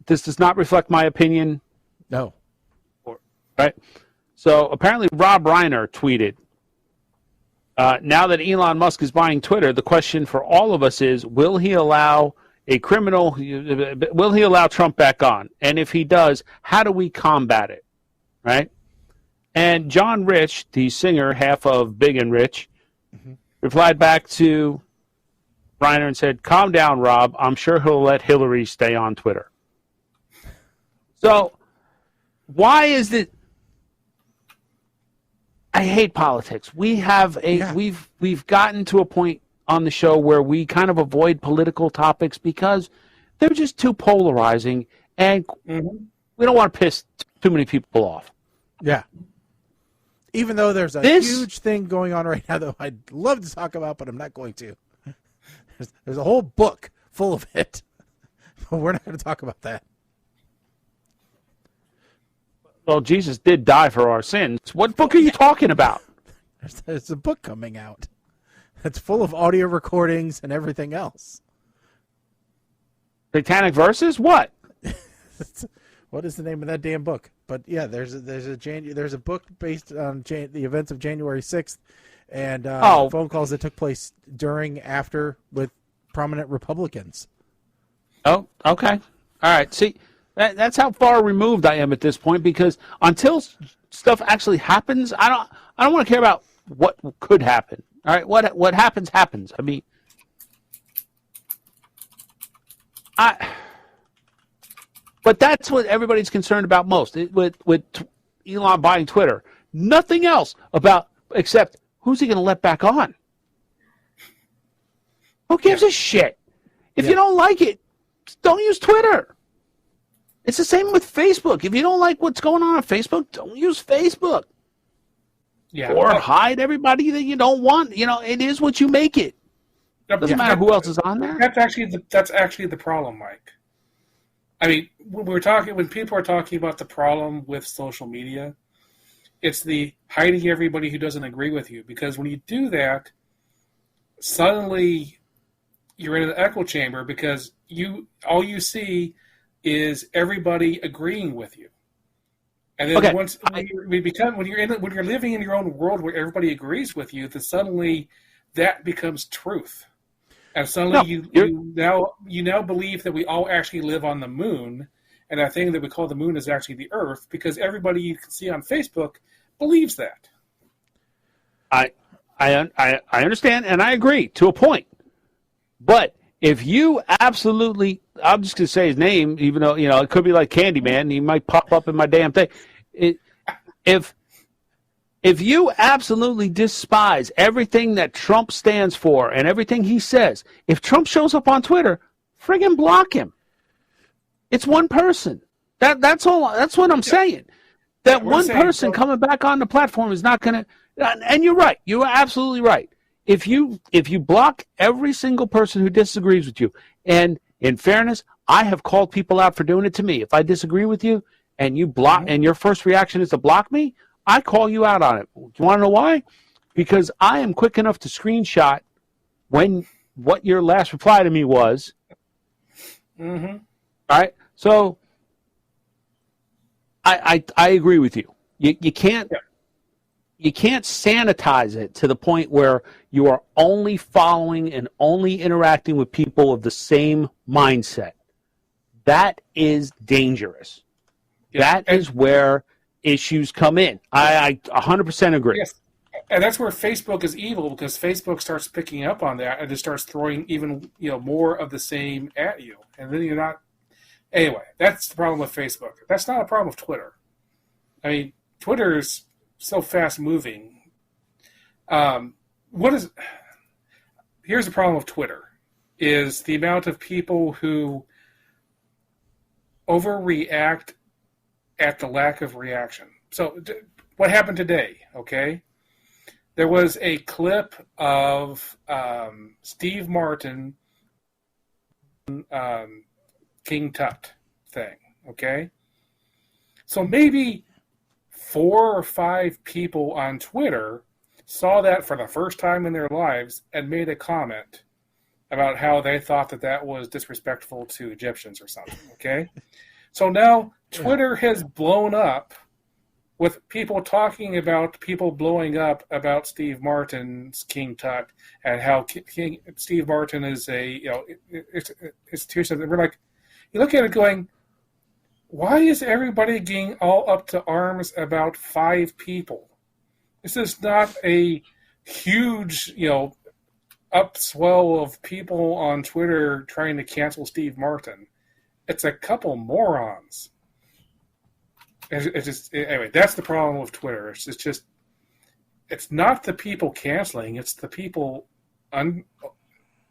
This does not reflect my opinion. No. Right. So apparently, Rob Reiner tweeted. Now that Elon Musk is buying Twitter, the question for all of us is: will he allow a criminal? Will he allow Trump back on? And if he does, how do we combat it? Right. And John Rich, the singer, half of Big and Rich, replied back to Reiner and said, calm down, Rob. I'm sure he'll let Hillary stay on Twitter. So why is it? I hate politics. We have we've gotten to a point on the show where we kind of avoid political topics because they're just too polarizing and we don't want to piss too many people off. Yeah. Even though there's a huge thing going on right now that I'd love to talk about, but I'm not going to. There's a whole book full of it, but we're not going to talk about that. Well, Jesus did die for our sins. What book are you talking about? There's a book coming out that's full of audio recordings and everything else. Satanic Verses? What? What is the name of that damn book? But yeah, there's a book based on the events of January 6th and phone calls that took place during, after, with prominent Republicans. Oh, okay. All right. See, that's how far removed I am at this point, because until stuff actually happens, I don't want to care about what could happen. All right, what happens. I mean, but that's what everybody's concerned about most with Elon buying Twitter. Nothing else except who's he going to let back on? Who gives a shit? If you don't like it, don't use Twitter. It's the same with Facebook. If you don't like what's going on Facebook, don't use Facebook. Yeah. Or hide everybody that you don't want. It is what you make it. Doesn't matter who else is on there. That's actually the problem, Mike. I mean, when people are talking about the problem with social media, it's the hiding everybody who doesn't agree with you. Because when you do that, suddenly you're in an echo chamber, because all you see is everybody agreeing with you. And then when you're living in your own world where everybody agrees with you, then suddenly that becomes truth. And suddenly you now believe that we all actually live on the moon, and that thing that we call the moon is actually the Earth, because everybody you can see on Facebook believes that. I understand, and I agree to a point. But if you absolutely, I'm just going to say his name, even though it could be like Candyman, he might pop up in my damn thing. If you absolutely despise everything that Trump stands for and everything he says, if Trump shows up on Twitter, friggin' block him. It's one person. That's all. That's what I'm saying. That one person coming back on the platform is not going to. And you're right. You are absolutely right. If you block every single person who disagrees with you, and in fairness, I have called people out for doing it to me. If I disagree with you and you block, and your first reaction is to block me, I call you out on it. Do you want to know why? Because I am quick enough to screenshot what your last reply to me was. Mm-hmm. All right. So I agree with you. You can't sanitize it to the point where you are only following and only interacting with people of the same mindset. That is dangerous. Yeah. That is where issues come in. I 100% agree. Yes. And that's where Facebook is evil, because Facebook starts picking up on that and just starts throwing even more of the same at you. And then you're not. Anyway, that's the problem with Facebook. That's not a problem with Twitter. I mean, Twitter is so fast moving. Here's the problem with Twitter, is the amount of people who overreact at the lack of reaction. So what happened today, okay? There was a clip of Steve Martin, King Tut thing, okay? So maybe 4 or 5 people on Twitter saw that for the first time in their lives and made a comment about how they thought that was disrespectful to Egyptians or something, okay? So now Twitter has blown up with people talking about people blowing up about Steve Martin's King Tut and how Steve Martin is a institution. We're like, you look at it going, why is everybody getting all up to arms about 5 people? This is not a huge, upswell of people on Twitter trying to cancel Steve Martin. It's a couple morons. Anyway, that's the problem with Twitter. It's not the people canceling. It's the people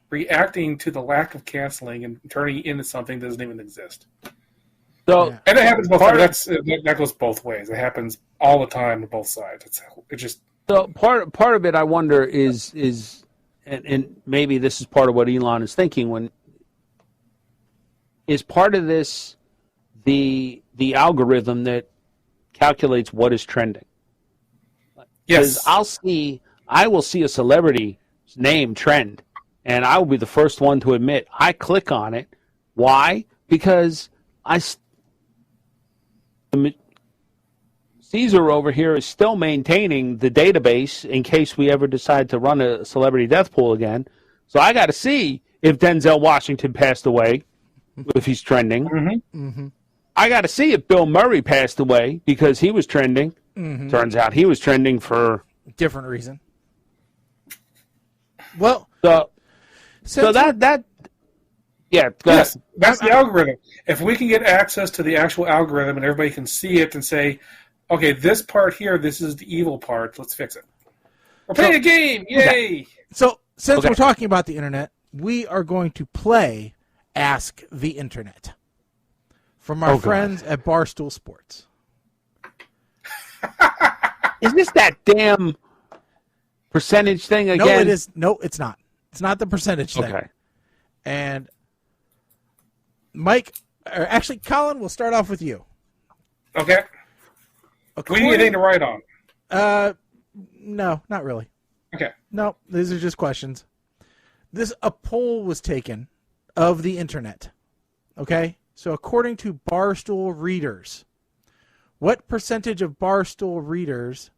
reacting to the lack of canceling and turning into something that doesn't even exist. So, and it happens both ways. That goes both ways. It happens all the time on both sides. So part of it, I wonder, is and maybe this is part of what Elon is thinking is part of this the algorithm that calculates what is trending. Yes. I will see a celebrity's name trend, and I will be the first one to admit I click on it. Why? Because Caesar over here is still maintaining the database in case we ever decide to run a celebrity death pool again. So I got to see if Denzel Washington passed away, if he's trending. Mm-hmm. I got to see if Bill Murray passed away because he was trending. Mm-hmm. Turns out he was trending for different reason. Well, so that yeah. Yes, that's the algorithm. If we can get access to the actual algorithm and everybody can see it and say, okay, this part here, this is the evil part, let's fix it. We're playing a game! Yay! Okay. So, since we're talking about the internet, we are going to play Ask the Internet from our friends at Barstool Sports. Is this that damn percentage thing again? No, it is. No, it's not. It's not the percentage thing. Okay. And Mike, or actually, Colin, we'll start off with you. Okay. Do we need anything to write on? No, not really. Okay. No, these are just questions. A poll was taken of the internet. Okay? So according to Barstool readers, what percentage of Barstool readers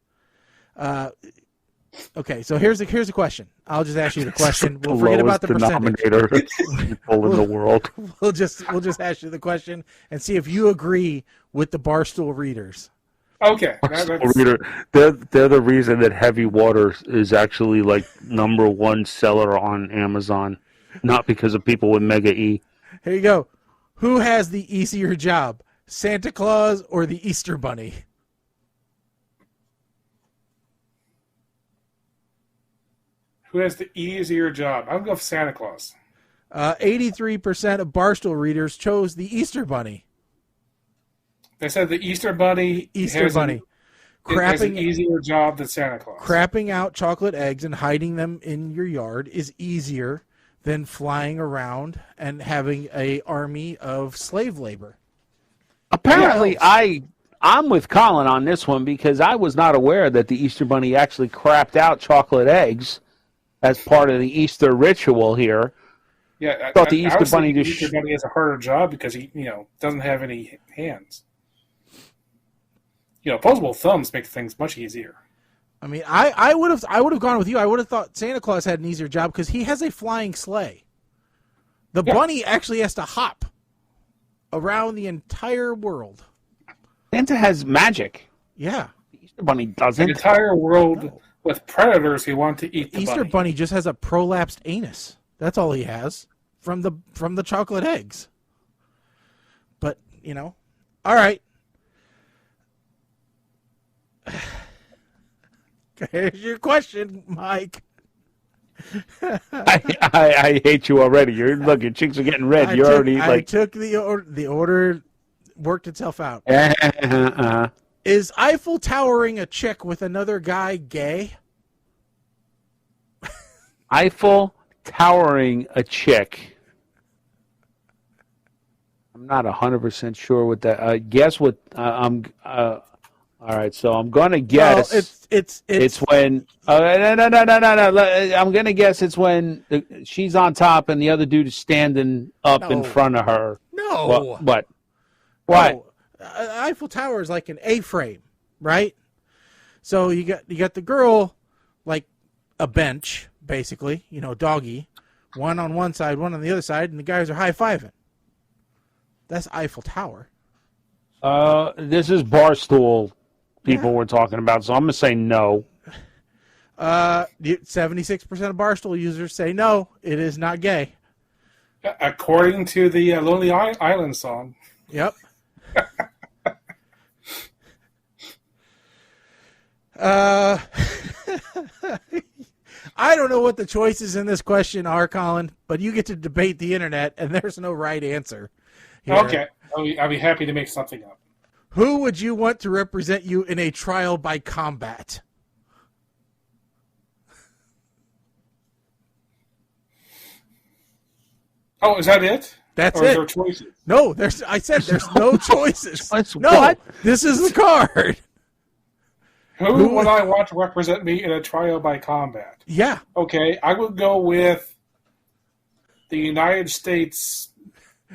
okay, so here's the question. I'll just ask you the question. We'll forget about the percentage. People in the world. We'll just ask you the question and see if you agree with the Barstool readers. Okay. They're the reason that Heavy Water is actually like #1 seller on Amazon, not because of people with Mega E. Here you go. Who has the easier job, Santa Claus or the Easter Bunny? Who has the easier job? I'm going to go for Santa Claus. 83% of Barstool readers chose the Easter Bunny. They said the Easter Bunny has an easier job than Santa Claus. Crapping out chocolate eggs and hiding them in your yard is easier than flying around and having an army of slave labor. Apparently, I'm with Colin on this one because I was not aware that the Easter Bunny actually crapped out chocolate eggs as part of the Easter ritual here. Yeah, I thought the Easter Bunny just Easter Bunny has a harder job because he, doesn't have any hands. Opposable thumbs make things much easier. I mean, I would have gone with you. I would have thought Santa Claus had an easier job because he has a flying sleigh. The bunny actually has to hop around the entire world. Santa has magic. Yeah. The Easter Bunny doesn't. The entire world with predators who want to eat the Easter Bunny just has a prolapsed anus. That's all he has from the chocolate eggs. But, all right. Here's your question, Mike. I hate you already. Your cheeks are getting red. I took the order worked itself out. Is Eiffel Towering a chick with another guy gay? Eiffel Towering a chick. I'm not 100% sure what that. Guess what? All right, so I'm gonna guess. Well, it's when. No. I'm gonna guess it's when she's on top and the other dude is standing up in front of her. No. What? No. Eiffel Tower is like an A-frame, right? So you got the girl like a bench, basically, doggy, one on one side, one on the other side, and the guys are high-fiving. That's Eiffel Tower. This is Barstool people we're talking about, so I'm going to say no. 76% of Barstool users say no, it is not gay. According to the Lonely Island song. Yep. I don't know what the choices in this question are, Colin, but you get to debate the internet, and there's no right answer here. Okay. I'll be happy to make something up. Who would you want to represent you in a trial by combat? Oh, is that it? That's or it. Is there choices? No, I said there's no choices. No, what? This is the card. Who would I want to represent me in a trial by combat? Yeah. Okay, I would go with the United States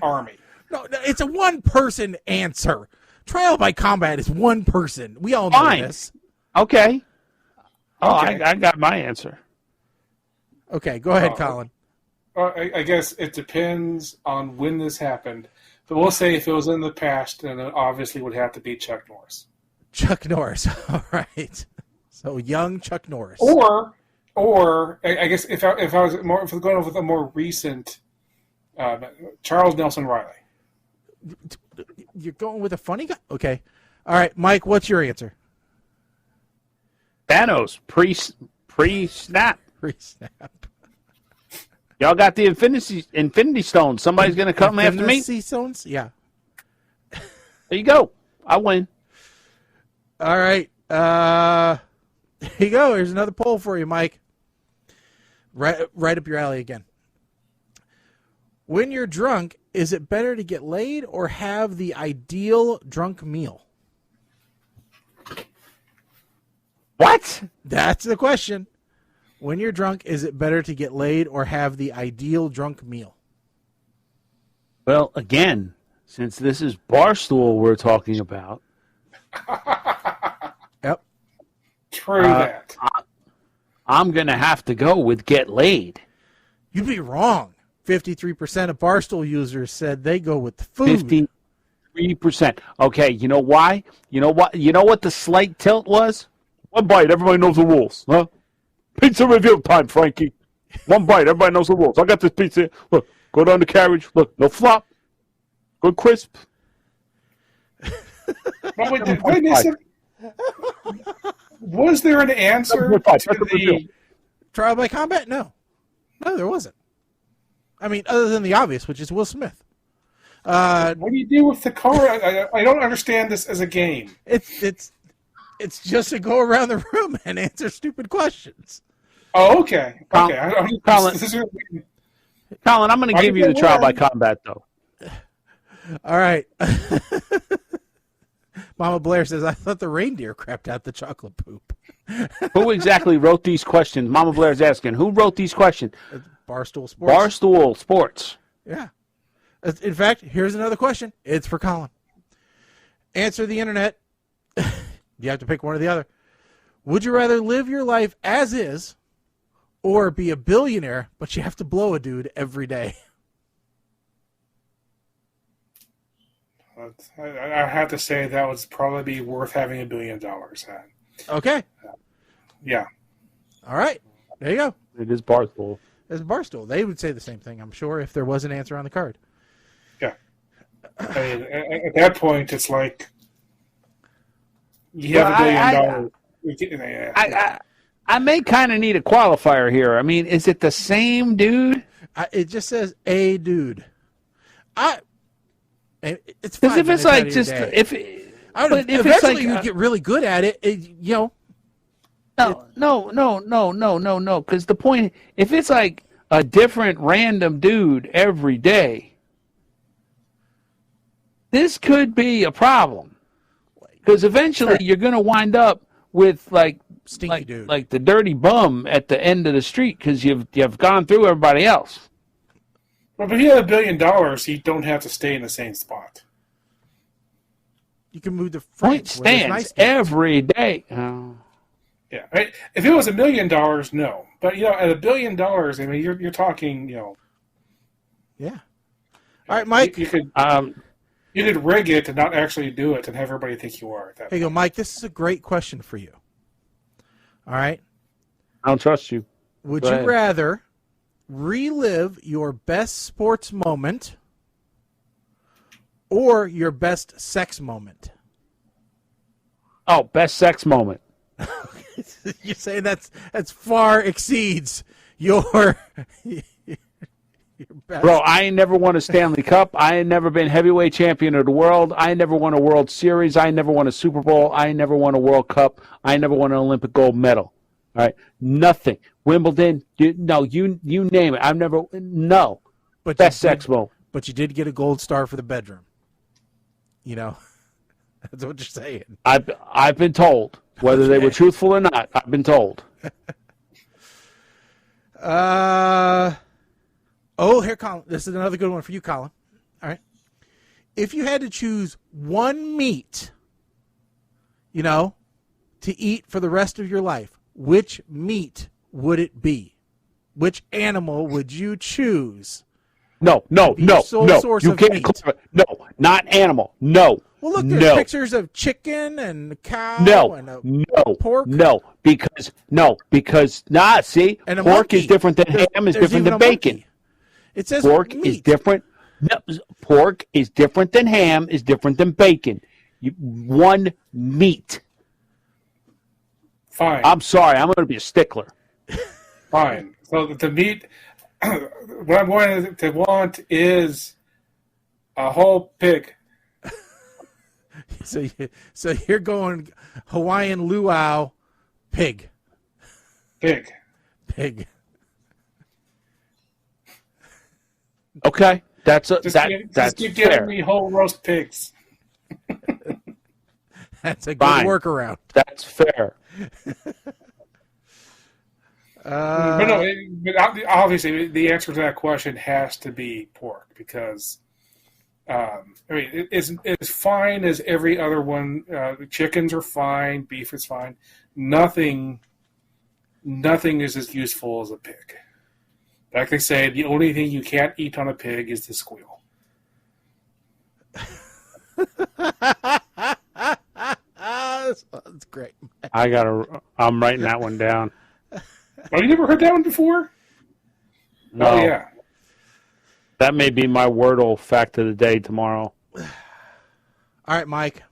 Army. No, it's a one-person answer. Trial by combat is one person. We all know this. Okay. Oh, okay. I got my answer. Okay, go ahead, Colin. I guess it depends on when this happened. But we'll say if it was in the past, then it obviously would have to be Chuck Norris. Chuck Norris. All right. So young Chuck Norris. Or I guess if I was going with a more recent, Charles Nelson Riley. You're going with a funny guy? Okay. All right, Mike, what's your answer? Thanos, pre-snap. Pre-snap. Y'all got the Infinity Stones. Somebody's going to come after me? Infinity Stones? Yeah. There you go. I win. All right. Here you go. Here's another poll for you, Mike. Right up your alley again. When you're drunk, is it better to get laid or have the ideal drunk meal? What? That's the question. When you're drunk, is it better to get laid or have the ideal drunk meal? Well, again, since this is Barstool we're talking about. Yep. True that. I'm going to have to go with get laid. You'd be wrong. 53% of Barstool users said they go with the food. 53%. Okay, you know why? You know what the slight tilt was? One bite, everybody knows the rules. Huh? Pizza review time, Frankie. One bite, everybody knows the rules. I got this pizza. Look, go down the carriage. Look, no flop. Good crisp. Was there an answer to the trial by combat? No, there wasn't. I mean, other than the obvious, which is Will Smith. What do you do with the car? I don't understand this as a game. It's just to go around the room and answer stupid questions. Oh, okay. Okay. Colin, I'm going to give you the trial by combat, though. All right. Mama Blair says, I thought the reindeer crapped out the chocolate poop. Who exactly wrote these questions? Mama Blair's asking, who wrote these questions? Barstool Sports. Barstool Sports. Yeah. In fact, here's another question. It's for Colin. Answer the internet. You have to pick one or the other. Would you rather live your life as is or be a billionaire, but you have to blow a dude every day? I have to say that would probably be worth having $1 billion at. Okay. Yeah. All right. There you go. It is Barstool. It's Barstool. They would say the same thing, I'm sure, if there was an answer on the card. Yeah. I mean, at that point, it's like you have $1 billion. I may kind of need a qualifier here. I mean, is it the same dude? It just says a dude. It's because if it's like just eventually it's like, you get really good at it. No. Because the point, if it's like a different random dude every day, this could be a problem. Because eventually you're going to wind up with like stinky dude, like the dirty bum at the end of the street because you've gone through everybody else. Well, but if you have $1 billion, you don't have to stay in the same spot. You can move to Point stands every day. Oh. Yeah, right? If it was $1 million, no. But at $1 billion, I mean, you're talking, Yeah. All right, Mike. You could rig it to not actually do it and have everybody think you are. There you go, Mike. This is a great question for you. All right. I don't trust you. Would you rather relive your best sports moment or your best sex moment? Oh, best sex moment. You're saying that's far exceeds your best. Bro, I ain't never won a Stanley Cup. I ain't never been heavyweight champion of the world. I ain't never won a World Series. I ain't never won a Super Bowl. I ain't never won a World Cup. I ain't never won an Olympic gold medal. All right, nothing. Wimbledon, you name it. I've never, no. But best sex moment. But you did get a gold star for the bedroom. That's what you're saying. I've been told. Whether they were truthful or not, I've been told. Here, Colin. This is another good one for you, Colin. All right. If you had to choose one meat, to eat for the rest of your life, which meat would it be? which animal would you choose? No. source You of can't meat. clarify. No, not animal. No. Well, look, there's pictures of chicken and cow and pork. Because see, And a pork monkey. is different than ham, is There's different even than a bacon. monkey. It says Pork meat. is different. No, pork is different than ham, is different than bacon. One meat. Fine. I'm sorry, I'm going to be a stickler. Fine. So the meat, what I'm going to want is a whole pig. So you're going Hawaiian luau, pig. Pig. Okay, that's Just keep fair. giving me whole roast pigs. That's a good Fine. workaround. That's fair. But obviously, the answer to that question has to be pork because, it's as fine as every other one. Chickens are fine, beef is fine. Nothing is as useful as a pig. Like they say, the only thing you can't eat on a pig is the squeal. That's great. I'm writing that one down. Oh, you never heard that one before? No. Oh, yeah. That may be my Wordle fact of the day tomorrow. All right, Mike.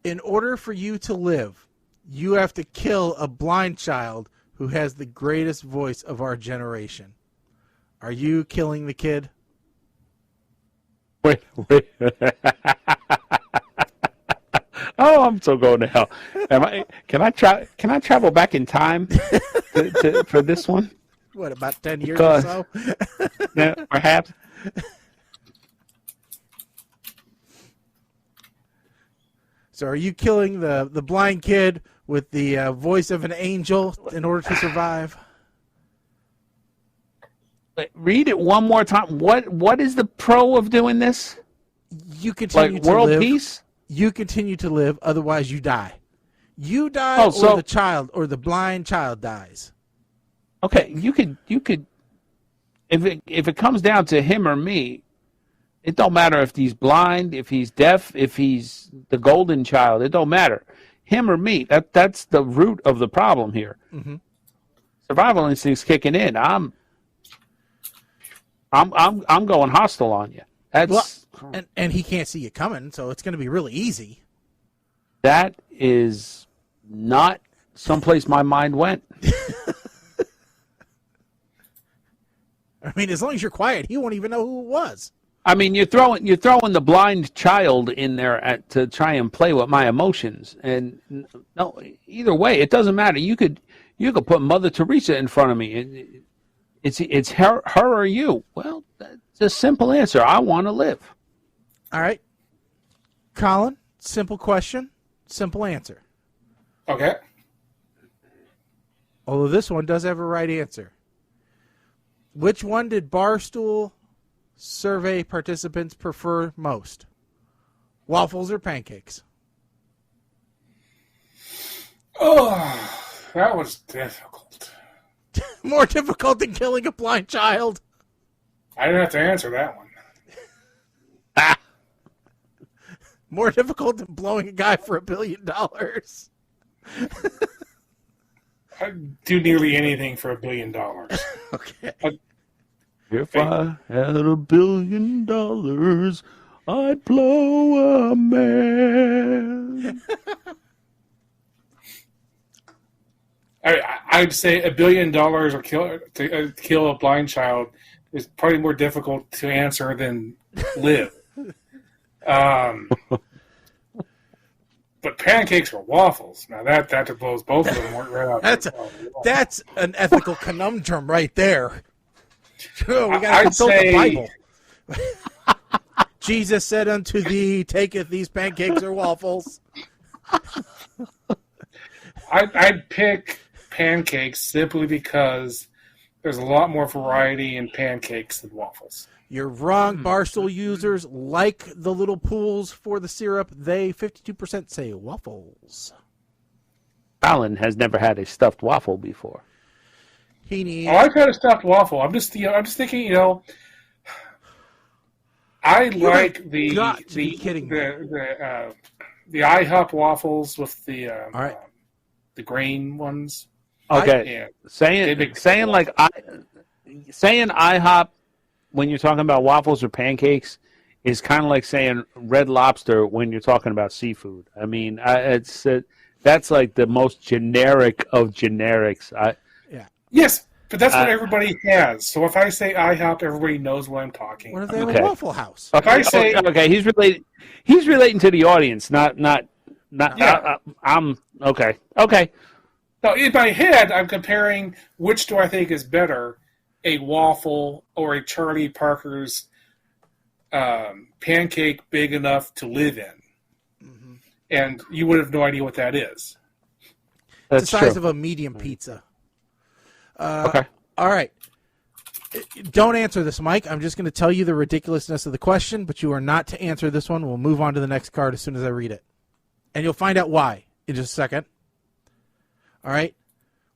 In order for you to live, you have to kill a blind child who has the greatest voice of our generation. Are you killing the kid? Wait. Oh, I'm so going to hell. Can I travel back in time for this one? What, about 10 years or so? Yeah, perhaps. So are you killing the blind kid with the voice of an angel in order to survive? Wait, read it one more time. What is the pro of doing this? You continue Like to world live. peace? You continue to live, otherwise you die. You die, or the child, or the blind child dies. Okay, you could if it comes down to him or me, it don't matter if he's blind, if he's deaf, if he's the golden child, it don't matter. Him or me, that's the root of the problem here. Mm-hmm. Survival instinct's kicking in. I'm going hostile on you. And he can't see you coming, so it's going to be really easy. That is not someplace my mind went. I mean, as long as you're quiet, he won't even know who it was. I mean, you're throwing the blind child in there to try and play with my emotions, and no, either way, it doesn't matter. You could put Mother Teresa in front of me. It's her or you. Well, that's a simple answer. I want to live. All right, Colin. Simple question, simple answer. Okay. Although this one does have a right answer. Which one did Barstool survey participants prefer most? Waffles or pancakes? Oh, that was difficult. More difficult than killing a blind child? I didn't have to answer that one. More difficult than blowing a guy for $1 billion? I'd do nearly anything for $1 billion. Okay. If I had $1 billion, I'd blow a man. I'd say $1 billion or kill a blind child is probably more difficult to answer than live. But pancakes or waffles, now that blows both of them right out. That's an ethical conundrum right there. Oh, we got to I'd consult say- the Bible. Jesus said unto thee, taketh these pancakes or waffles. I'd pick pancakes simply because there's a lot more variety in pancakes than waffles. You're wrong. Barstool users like the little pools for the syrup. They 52% say waffles. Alan has never had a stuffed waffle before. He needs. I've had a stuffed waffle. I'm just thinking, I like the IHOP waffles with the All right. the grain ones. Okay, saying IHOP when you're talking about waffles or pancakes is kind of like saying Red Lobster when you're talking about seafood. I mean, that's like the most generic of generics. Yes, but that's what everybody has. So if I say IHOP, everybody knows what I'm talking. What if they have a Waffle House? Okay, I say he's relating. He's relating to the audience, not. Yeah. I'm okay. Okay. No, in my head, I'm comparing which do I think is better, a waffle or a Charlie Parker's pancake big enough to live in. Mm-hmm. And you would have no idea what that is. That's the size of a medium pizza. Okay. All right. Don't answer this, Mike. I'm just going to tell you the ridiculousness of the question, but you are not to answer this one. We'll move on to the next card as soon as I read it. And you'll find out why in just a second. All right.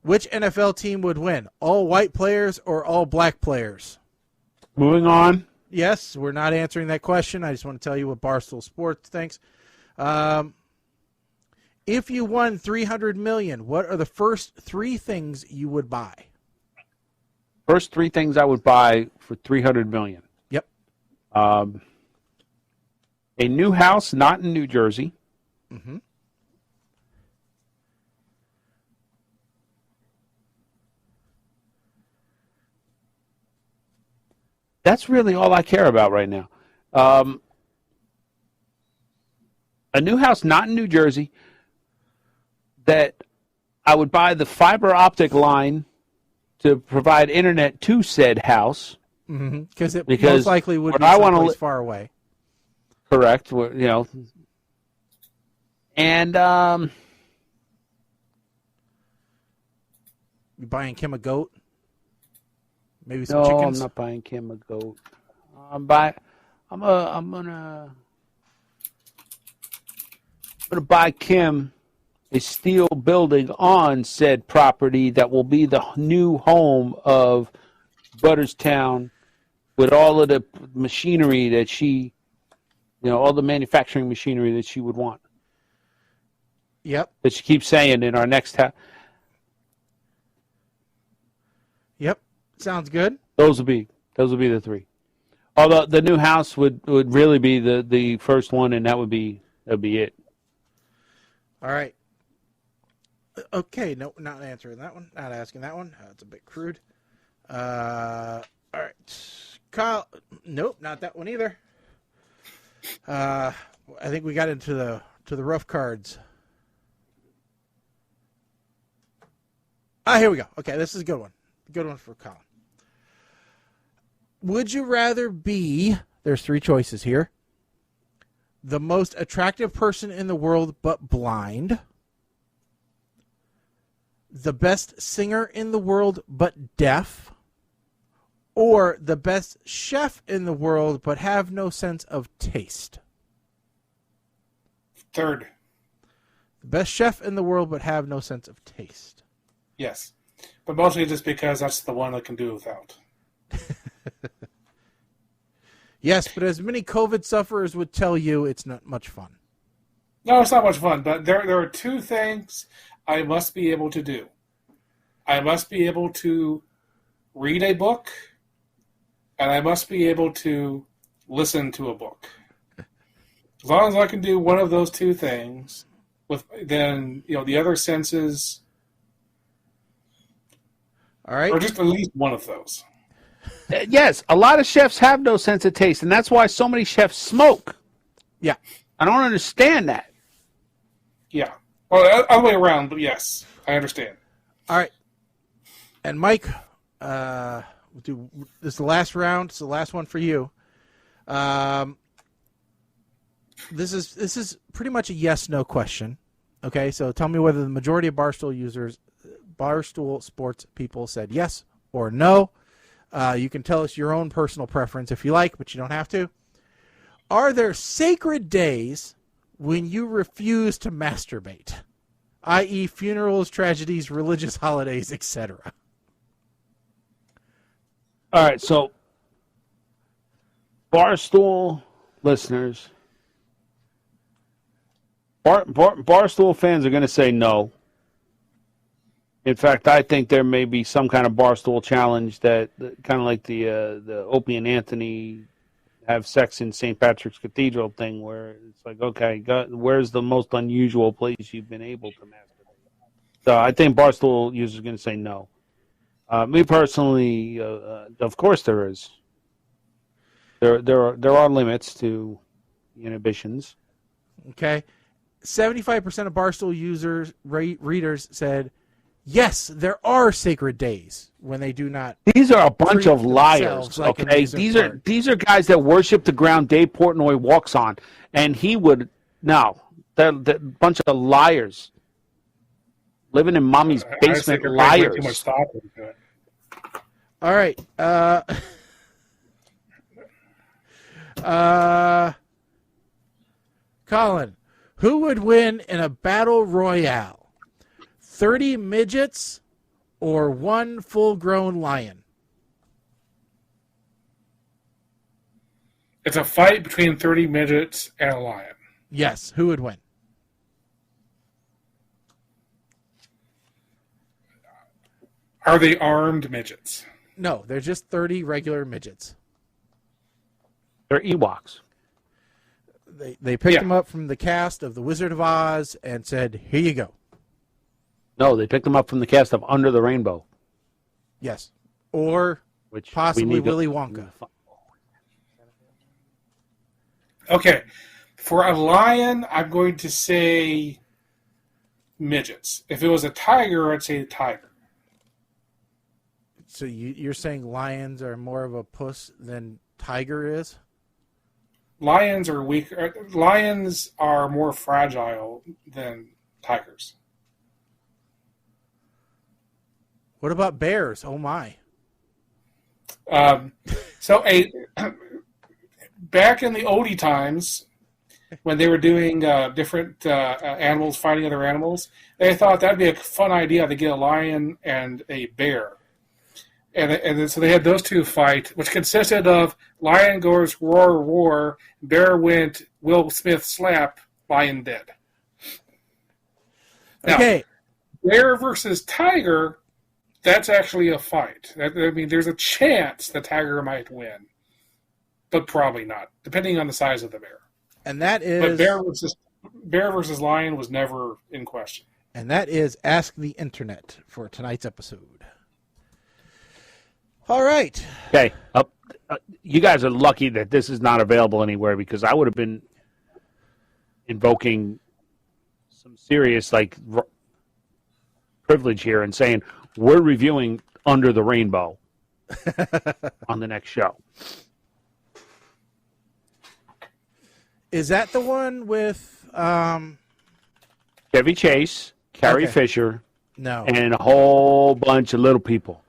Which NFL team would win? All white players or all black players? Moving on. Yes, we're not answering that question. I just want to tell you what Barstool Sports thinks. If you won $300 million, what are the first three things you would buy? First three things I would buy for $300 million. Yep. A new house, not in New Jersey. Mm-hmm. That's really all I care about right now. A new house, not in New Jersey, that I would buy the fiber optic line to provide internet to said house. Mm-hmm. Because it most likely would be someplace far away. Correct. And you buying Kim a goat? Maybe some chickens? I'm not buying Kim a goat. I'm gonna buy Kim a steel building on said property that will be the new home of Butterstown with all of the machinery that she, all the manufacturing machinery that she would want. Yep. That she keeps saying in our next house. Yep. Sounds good. Those would be the three. Although the new house would really be the first one, and that'd be it. All right. Okay, no, not answering that one. Not asking that one. It's a bit crude. All right, Kyle. Nope, not that one either. I think we got into the rough cards. Here we go. Okay, this is a good one. Good one for Colin. Would you rather be, there's three choices here, the most attractive person in the world but blind, the best singer in the world but deaf, or the best chef in the world but have no sense of taste? Third. The best chef in the world but have no sense of taste. Yes. But mostly just because that's the one I can do without. Yes, but as many COVID sufferers would tell you, it's not much fun. No, it's not much fun, but there are two things I must be able to do. I must be able to read a book, and I must be able to listen to a book. As long as I can do one of those two things, then the other senses, all right, or just at least one of those. Yes, a lot of chefs have no sense of taste, and that's why so many chefs smoke. Yeah. I don't understand that. Yeah. Well, other way around, but yes, I understand. All right. And Mike, we'll do this is the last round. It's the last one for you. This is pretty much a yes/no question. Okay, so tell me whether the majority of Barstool Sports people said yes or no. You can tell us your own personal preference if you like, but you don't have to. Are there sacred days when you refuse to masturbate, i.e. funerals, tragedies, religious holidays, etc.? All right, so Barstool listeners, Barstool fans are going to say no. In fact, I think there may be some kind of Barstool challenge that kind of like the Opie and Anthony have sex in St. Patrick's Cathedral thing, where it's like, okay, where's the most unusual place you've been able to masturbate? So I think Barstool users are going to say no. Me personally, of course there is. There are limits to inhibitions. Okay, 75% of Barstool users readers said yes, there are sacred days when they do not. These are a bunch of liars. Like okay, these are guys that worship the ground Dave Portnoy walks on, and he would they're bunch of liars living in mommy's basement. Liars. Too much thought into it. All right. Colin, who would win in a battle royale? 30 midgets or one full-grown lion? It's a fight between 30 midgets and a lion. Yes, who would win? Are they armed midgets? No, they're just 30 regular midgets. They're Ewoks. They picked them up from the cast of The Wizard of Oz and said, here you go. No, they picked them up from the cast of Under the Rainbow. Yes. Or which possibly Willy Wonka. Okay. For a lion, I'm going to say midgets. If it was a tiger, I'd say tiger. So you're saying lions are more of a puss than tiger is? Lions are weaker. Lions are more fragile than tigers. What about bears? Oh my! Back in the oldie times, when they were doing different animals fighting other animals, they thought that'd be a fun idea to get a lion and a bear. And so they had those two fight, which consisted of lion goes roar, roar, bear went Will Smith slap, lion dead. Now, okay. Bear versus tiger, that's actually a fight. I mean, there's a chance the tiger might win, but probably not, depending on the size of the bear. And that is. But bear versus lion was never in question. And that is Ask the Internet for tonight's episode. All right. Okay. You guys are lucky that this is not available anywhere, because I would have been invoking some serious privilege here and saying we're reviewing Under the Rainbow on the next show. Is that the one with Chevy Chase, Carrie Fisher, no, and a whole bunch of little people?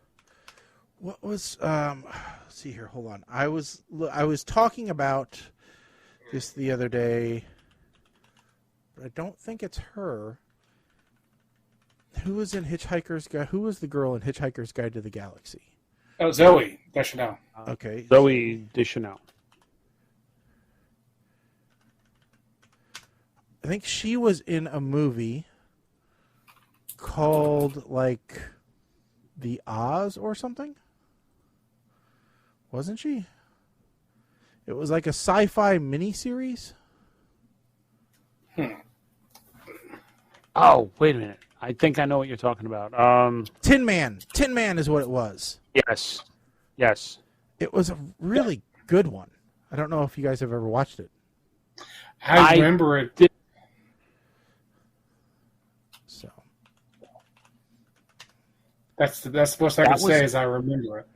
What was let's see here, hold on. I was talking about this the other day, but I don't think it's her. Who was in Hitchhiker's Guide? Who was the girl in Hitchhiker's Guide to the Galaxy? Oh, Zoe Deschanel. Okay. Zoe Deschanel. I think she was in a movie called The Oz or something. Wasn't she? It was like a sci-fi miniseries. Oh, wait a minute. I think I know what you're talking about. Tin Man. Tin Man is what it was. Yes. Yes. It was a really good one. I don't know if you guys have ever watched it. I remember it. So That's the best I can say is I remember it.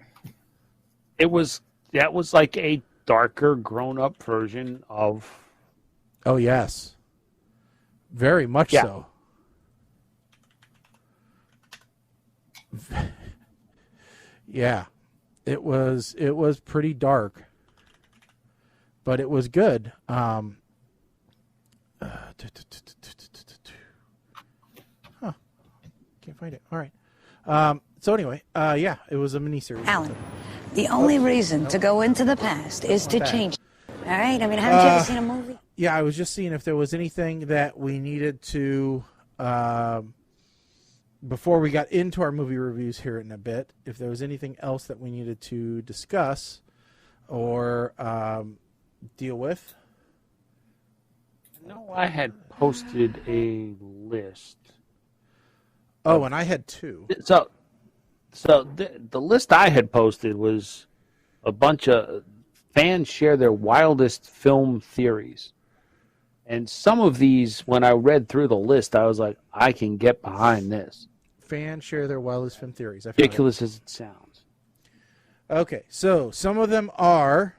That was like a darker, grown-up version of. Oh yes, very much so. Yeah, it was pretty dark, but it was good. Huh. Can't find it. All right. So anyway, yeah, it was a miniseries. Alan, The only reason to go into the past is to change. All right? I mean, haven't you ever seen a movie? Yeah, I was just seeing if there was anything that we needed to, before we got into our movie reviews here in a bit, if there was anything else that we needed to discuss or deal with. No, I had posted a list. Oh, and I had two. So the list I had posted was a bunch of fans share their wildest film theories. And some of these, when I read through the list, I was like, I can get behind this. Fans share their wildest film theories. Ridiculous as it sounds. Okay, so some of them are: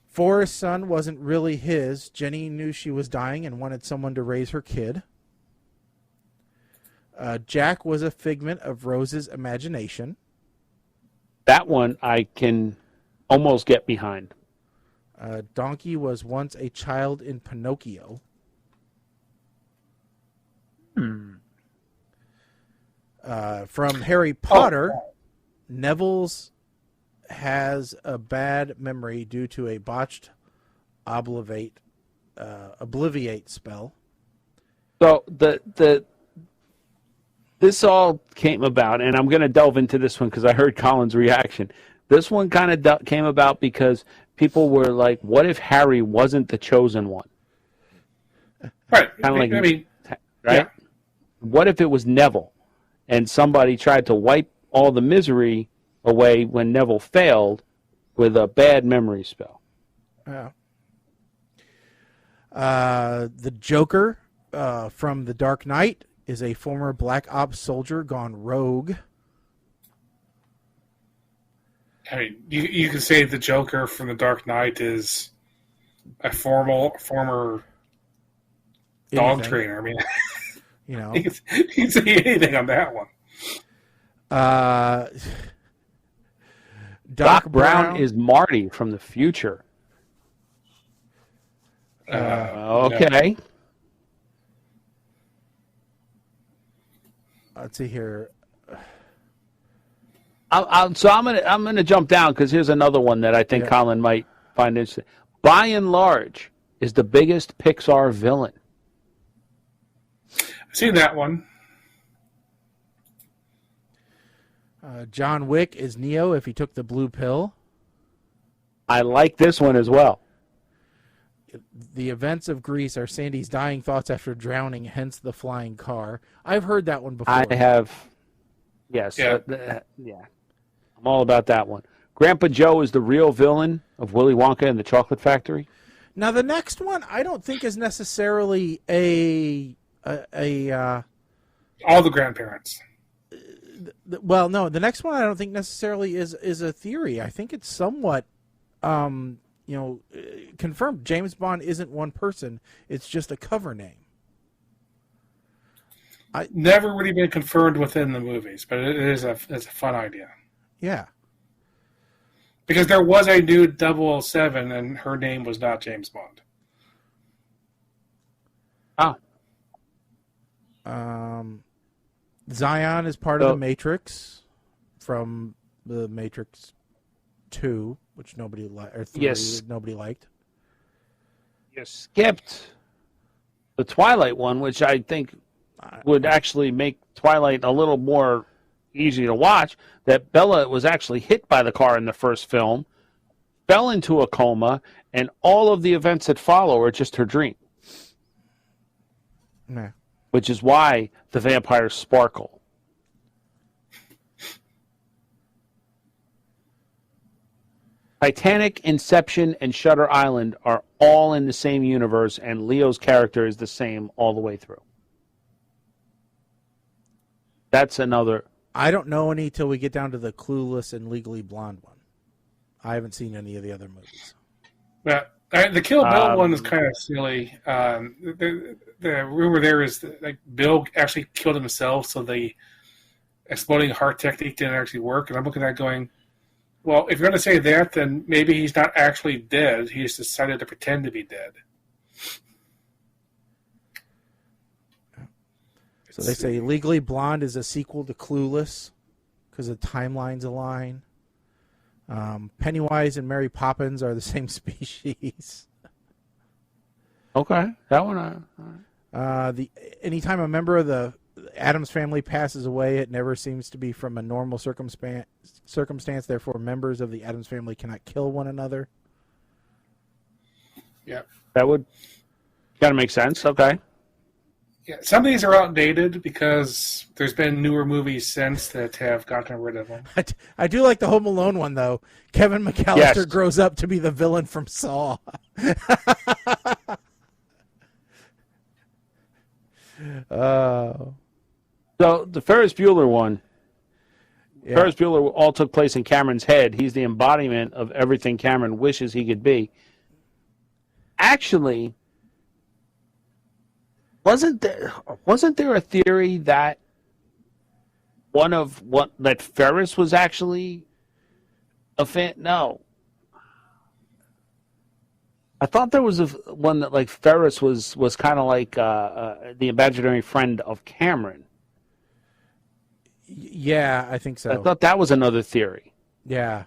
Forrest's son wasn't really his. Jenny knew she was dying and wanted someone to raise her kid. Jack was a figment of Rose's imagination. That one I can almost get behind. Donkey was once a child in Pinocchio. From Harry Potter, Neville's has a bad memory due to a botched obliviate spell. So this all came about, and I'm going to delve into this one because I heard Colin's reaction. This one kind of came about because people were like, what if Harry wasn't the chosen one? Right. Kind of like, I mean, right? yeah. What if it was Neville and somebody tried to wipe all the misery away when Neville failed with a bad memory spell? Yeah. The Joker from The Dark Knight is a former Black Ops soldier gone rogue. I mean, you could say the Joker from The Dark Knight is a former dog trainer. I mean, you know, you can say anything on that one. Doc Brown is Marty from the future. Okay. No. Let's see here. I'm gonna jump down because here's another one that I think Colin might find interesting. By and large, is the biggest Pixar villain. I've seen that one. John Wick is Neo if he took the blue pill. I like this one as well. The events of Greece are Sandy's dying thoughts after drowning, hence the flying car. I've heard that one before. I have. Yes. Yeah. Yeah. I'm all about that one. Grandpa Joe is the real villain of Willy Wonka and the Chocolate Factory. Now, the next one I don't think is necessarily all the grandparents. Well, no, the next one I don't think necessarily is a theory. I think it's somewhat, confirmed. James Bond isn't one person; it's just a cover name. Never really been confirmed within the movies, but it's a fun idea. Yeah, because there was a new 007, and her name was not James Bond. Zion is part of the Matrix from the Matrix 2, which nobody liked, or 3, nobody liked. You skipped the Twilight one, which I think would actually make Twilight a little more easy to watch. That Bella was actually hit by the car in the first film, fell into a coma, and all of the events that follow are just her dream. Nah. Which is why the vampires sparkle. Titanic, Inception, and Shutter Island are all in the same universe, and Leo's character is the same all the way through. That's another... I don't know any till we get down to the Clueless and Legally Blonde one. I haven't seen any of the other movies. Yeah. The Kill Bill one is kind of silly. The rumor there is that, like, Bill actually killed himself, so the exploding heart technique didn't actually work. And I'm looking at that going, well, if you're going to say that, then maybe he's not actually dead. He's decided to pretend to be dead. So they say Legally Blonde is a sequel to Clueless because the timelines align. Pennywise and Mary Poppins are the same species. Okay, that one. All right. Anytime a member of the Addams family passes away, it never seems to be from a normal circumstance. Therefore, members of the Addams family cannot kill one another. Yeah, that would kind of make sense. Okay. Yeah, some of these are outdated because there's been newer movies since that have gotten rid of them. I do like the Home Alone one, though. Kevin McAllister grows up to be the villain from Saw. So the Ferris Bueller one, Ferris Bueller all took place in Cameron's head. He's the embodiment of everything Cameron wishes he could be. Actually, wasn't there a theory that that Ferris was actually a fan? No. I thought there was one that like Ferris was kind of like the imaginary friend of Cameron. Yeah, I think so. I thought that was another theory. Yeah.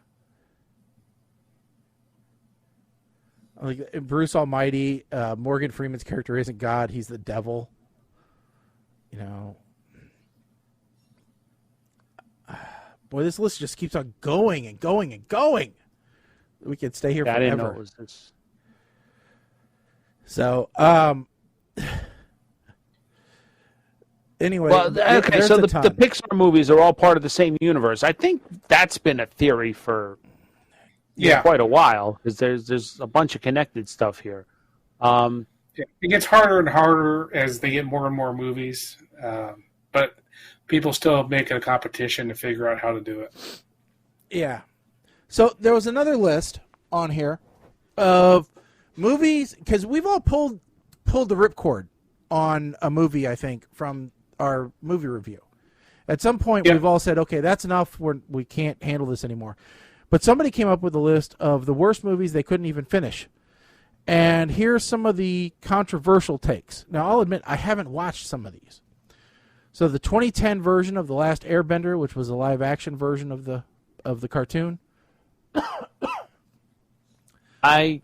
Like Bruce Almighty, Morgan Freeman's character isn't God, he's the devil. You know. Boy, this list just keeps on going and going and going. We could stay here forever. I didn't know it was this. So, anyway. Well, okay, so the Pixar movies are all part of the same universe. I think that's been a theory for quite a while, because there's a bunch of connected stuff here. It gets harder and harder as they get more and more movies, but people still make it a competition to figure out how to do it. Yeah. So there was another list on here of movies, because we've all pulled the ripcord on a movie, I think, from our movie review. At some point, we've all said, okay, that's enough. We can't handle this anymore. But somebody came up with a list of the worst movies they couldn't even finish. And here's some of the controversial takes. Now, I'll admit, I haven't watched some of these. So the 2010 version of The Last Airbender, which was a live-action version of the cartoon. I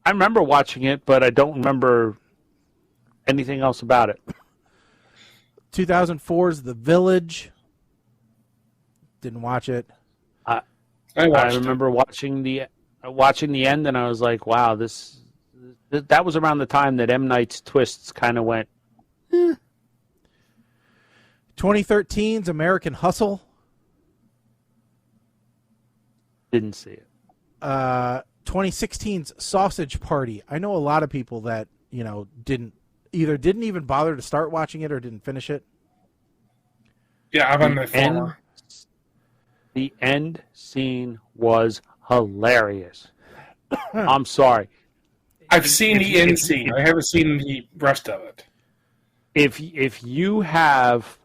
remember watching it, but I don't remember anything else about it. 2004's The Village. Didn't watch it. I remember watching the end, and I was like, "Wow, that was around the time that M. Night's twists kind of went." 2013's American Hustle. Didn't see it. 2016's Sausage Party. I know a lot of people that didn't even bother to start watching it or didn't finish it. Yeah, I'm on the former. The end scene was hilarious. I'm sorry. I've seen the end scene. I haven't seen the rest of it. If you have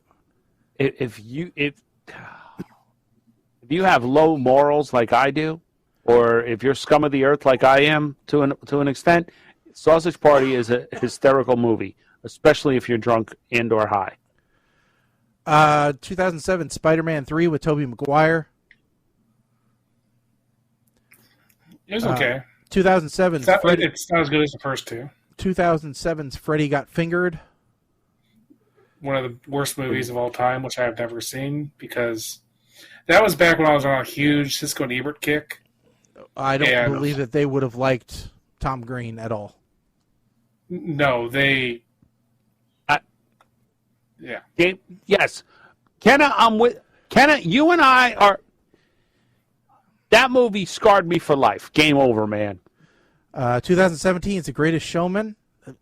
low morals like I do, or if you're scum of the earth like I am to an extent, Sausage Party is a hysterical movie, especially if you're drunk and or high. 2007 Spider-Man 3 with Tobey Maguire. It was okay. 2007's it's not as good as the first two. 2007's Freddy Got Fingered. One of the worst movies of all time, which I have never seen, because that was back when I was on a huge Siskel and Ebert kick. I don't believe that they would have liked Tom Green at all. No, they... Yeah. Yes. Kenna, you and I are... That movie scarred me for life. Game over, man. 2017 is The Greatest Showman.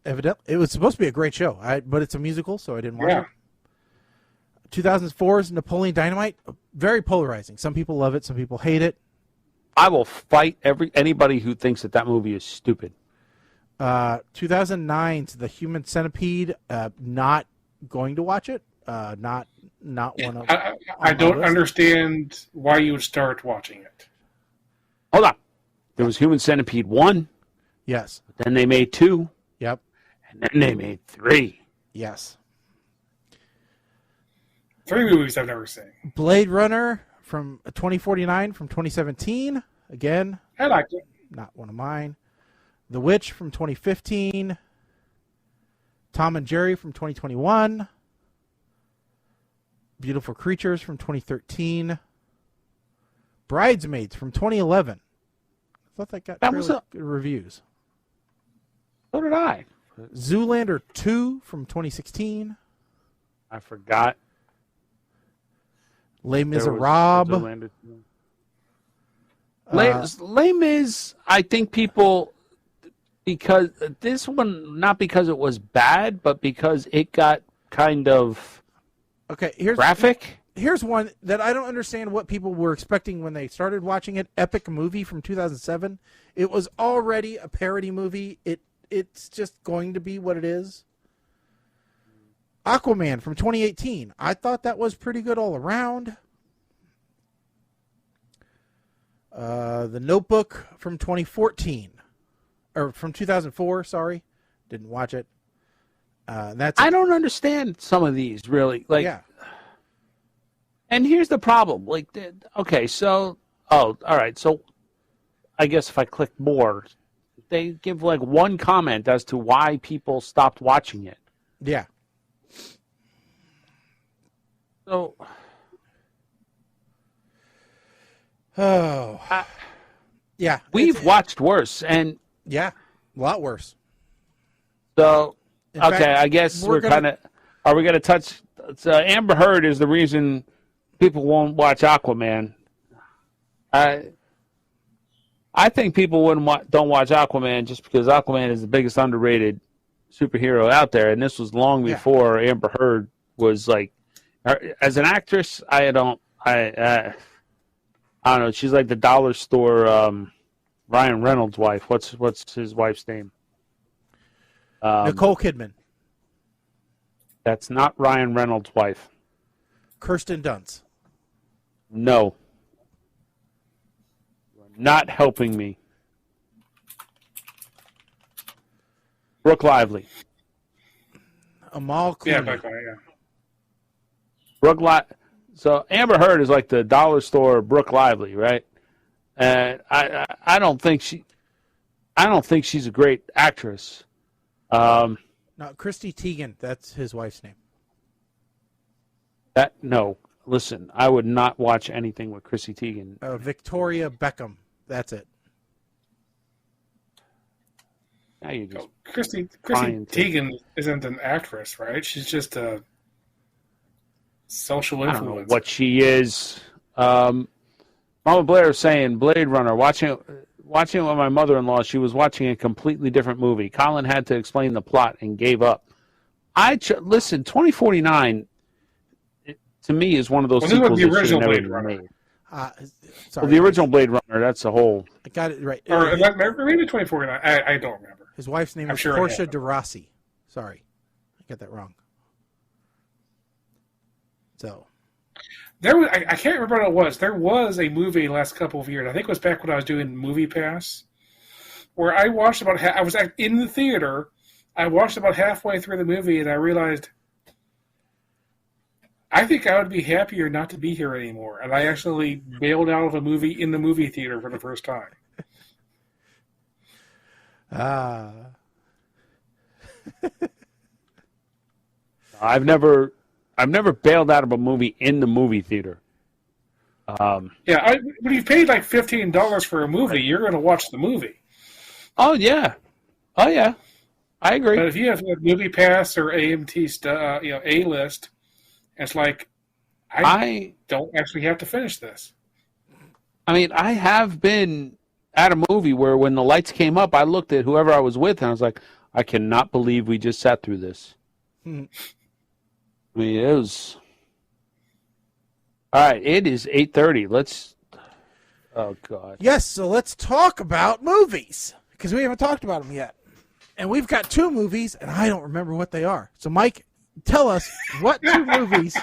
Evidently, it was supposed to be a great show, but it's a musical, so I didn't watch it. 2004's Napoleon Dynamite. Very polarizing. Some people love it, some people hate it. I will fight anybody who thinks that movie is stupid. 2009's The Human Centipede. Not going to watch it. Not one of. I don't understand why you would start watching it. Hold on. There was Human Centipede 1. Yes. Then they made 2. Yep. And then they made 3. Yes. 3 movies I've never seen. Blade Runner from 2049 from 2017. Again, I liked it. not one of mine. The Witch from 2015. Tom and Jerry from 2021. Beautiful Creatures from 2013. Bridesmaids from 2011. I thought that got good reviews. So did I. Zoolander 2 from 2016. I forgot. Les Miserables. Les Mis, I think people, because this one, not because it was bad, but because it got kind of graphic. Here's one that I don't understand what people were expecting when they started watching it. Epic Movie from 2007. It was already a parody movie. It's just going to be what it is. Aquaman from 2018. I thought that was pretty good all around. The Notebook from 2014. Or from 2004, sorry. Didn't watch it. I don't understand some of these, really. And here's the problem. Okay, so... Oh, all right. So I guess if I click more, they give one comment as to why people stopped watching it. Yeah. So... Oh. Yeah. We've watched worse, and... Yeah, a lot worse. So, in fact, I guess we're kind of... Are we going to touch... Amber Heard is the reason people won't watch Aquaman. I think people don't watch Aquaman just because Aquaman is the biggest underrated superhero out there, and this was long before Amber Heard was as an actress. I don't know. She's like the dollar store Ryan Reynolds' wife. What's his wife's name? Nicole Kidman. That's not Ryan Reynolds' wife. Kirsten Dunst. No. Not helping me. Brooke Lively. Amal Clooney. Yeah. So Amber Heard is like the dollar store Brooke Lively, right? And I don't think she's a great actress. No, Christy Teigen. That's his wife's name. No. Listen, I would not watch anything with Chrissy Teigen. Victoria Beckham. That's it. Now you just Chrissy Teigen isn't an actress, right? She's just a social influencer. I don't know what she is. Mama Blair is saying Blade Runner. Watching it with my mother-in-law, she was watching a completely different movie. Colin had to explain the plot and gave up. Listen, 2049 to me is one of those sequels the original that Blade Runner. made. Sorry, The original Blade Runner. That's the whole. I got it right. Or maybe 2049. I don't remember. His wife's name is sure Portia de Rossi. Sorry, I got that wrong. So I can't remember what it was. There was a movie in the last couple of years. I think it was back when I was doing Movie Pass, where I watched I was in the theater. I watched about halfway through the movie, and I realized I think I would be happier not to be here anymore. And I actually bailed out of a movie in the movie theater for the first time. I've never bailed out of a movie in the movie theater. When you paid like $15 for a movie, you're going to watch the movie. Oh yeah, I agree. But if you have a Movie Pass or AMT A-list, it's like I don't actually have to finish this. I mean, I have been at a movie where when the lights came up, I looked at whoever I was with and I was like, I cannot believe we just sat through this. I mean, it was... All right, it is 8:30. Let's... Oh, God. yes, so let's talk about movies because we haven't talked about them yet. And we've got two movies, and I don't remember what they are. So, Mike, tell us, what two movies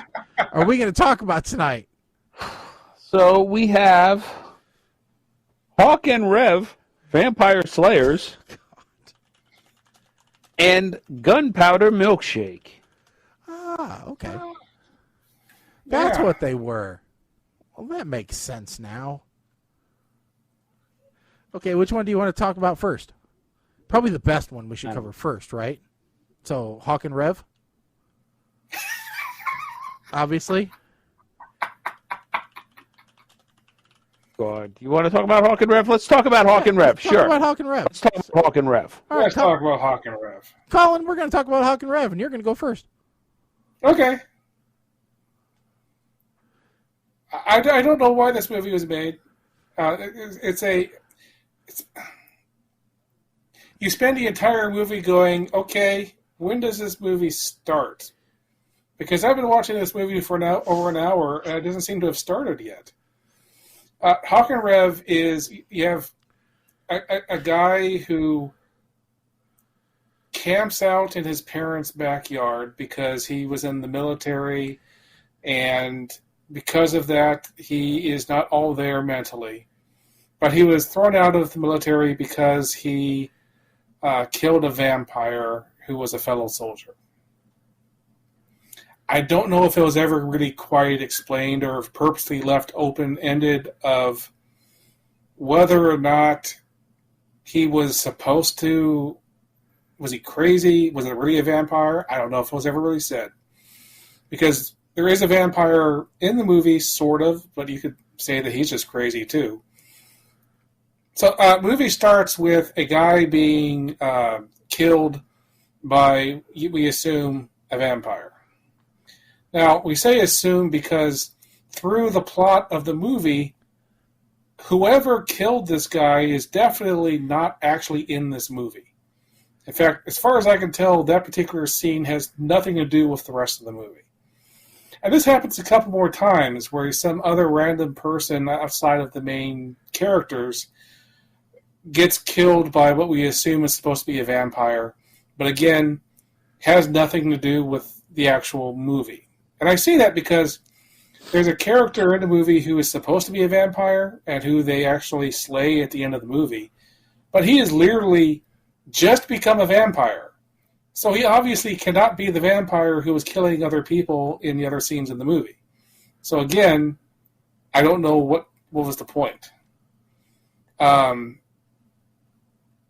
are we going to talk about tonight? So we have Hawk and Rev, Vampire Slayers, and Gunpowder Milkshake. Ah, okay. That's what they were. Well, that makes sense now. Okay, which one do you want to talk about first? Probably the best one we should cover first, right? So, Hawk and Rev? Obviously. God, you want to talk about Hawk and Rev? Let's talk about Hawk and Rev. Sure. Talk about Hawk and Rev. Let's talk about Hawk and Rev. All right, Let's talk about Hawk and Rev. Colin, we're going to talk about Hawk and Rev, and you're going to go first. Okay. I don't know why this movie was made. You spend the entire movie going, okay, when does this movie start? Because I've been watching this movie for over an hour, and it doesn't seem to have started yet. Hawk and Rev is, you have a guy who camps out in his parents' backyard because he was in the military, and because of that, he is not all there mentally. But he was thrown out of the military because he killed a vampire who was a fellow soldier. I don't know if it was ever really quite explained or if purposely left open-ended of whether or not he was supposed to... Was he crazy? Was it really a vampire? I don't know if it was ever really said. Because there is a vampire in the movie, sort of, but you could say that he's just crazy too. So the movie starts with a guy being killed by, we assume, a vampire. Now, we say assume because through the plot of the movie, whoever killed this guy is definitely not actually in this movie. In fact, as far as I can tell, that particular scene has nothing to do with the rest of the movie. And this happens a couple more times where some other random person outside of the main characters gets killed by what we assume is supposed to be a vampire, but again, has nothing to do with the actual movie. And I see that because there's a character in the movie who is supposed to be a vampire and who they actually slay at the end of the movie, but he has literally just become a vampire. So he obviously cannot be the vampire who was killing other people in the other scenes in the movie. So again, I don't know what was the point.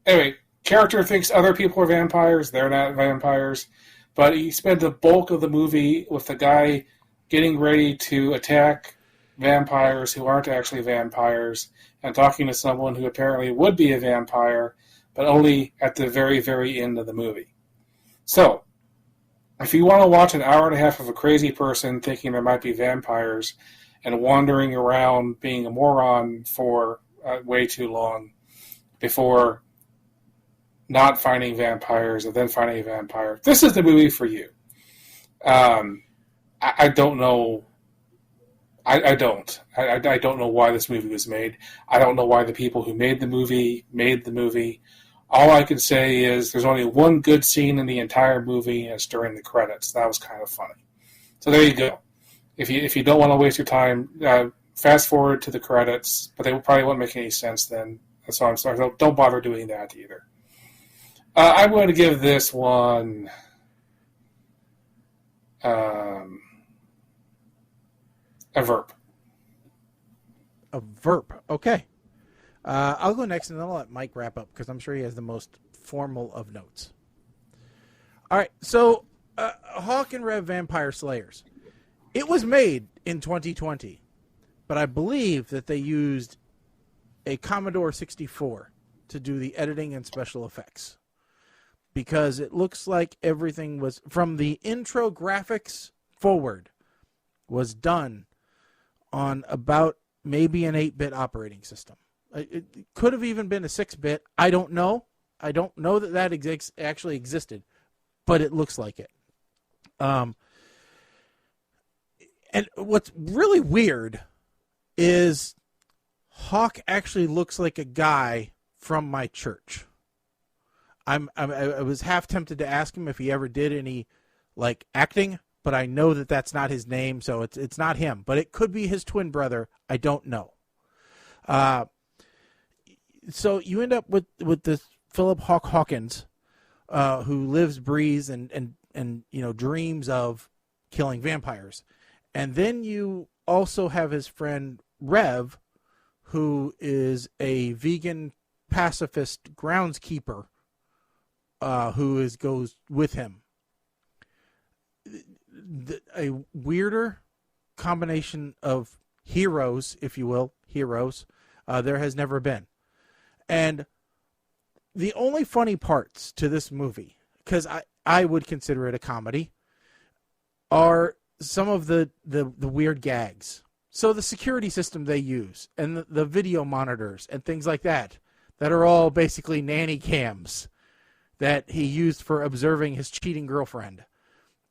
Anyway, character thinks other people are vampires. They're not vampires. But he spent the bulk of the movie with the guy getting ready to attack vampires who aren't actually vampires and talking to someone who apparently would be a vampire, but only at the very, very end of the movie. So, if you want to watch an hour and a half of a crazy person thinking there might be vampires and wandering around being a moron for way too long before not finding vampires and then finding a vampire, this is the movie for you. I don't know. I don't know why this movie was made. I don't know why the people who made the movie. All I can say is there's only one good scene in the entire movie, and it's during the credits. That was kind of funny. So there you go. If you don't want to waste your time, fast forward to the credits, but they probably won't make any sense then. So I'm sorry. Don't bother doing that either. I'm going to give this one a verb. A verb. Okay. I'll go next, and then I'll let Mike wrap up, because I'm sure he has the most formal of notes. All right, so Hawk and Rev Vampire Slayers. It was made in 2020, but I believe that they used a Commodore 64 to do the editing and special effects, because it looks like everything was, from the intro graphics forward, was done on about maybe an 8-bit operating system. It could have even been a 6-bit. I don't know. I don't know that actually existed, but it looks like it. And what's really weird is Hawk actually looks like a guy from my church. I was half tempted to ask him if he ever did any like acting, but I know that that's not his name, so it's not him. But it could be his twin brother. I don't know. So you end up with this Philip Hawkins, who lives, breathes, and dreams of killing vampires, and then you also have his friend Rev, who is a vegan pacifist groundskeeper, who goes with him. A weirder combination of heroes, if you will, there has never been. And the only funny parts to this movie, because I would consider it a comedy, are some of the weird gags. So the security system they use and the video monitors and things like that are all basically nanny cams that he used for observing his cheating girlfriend.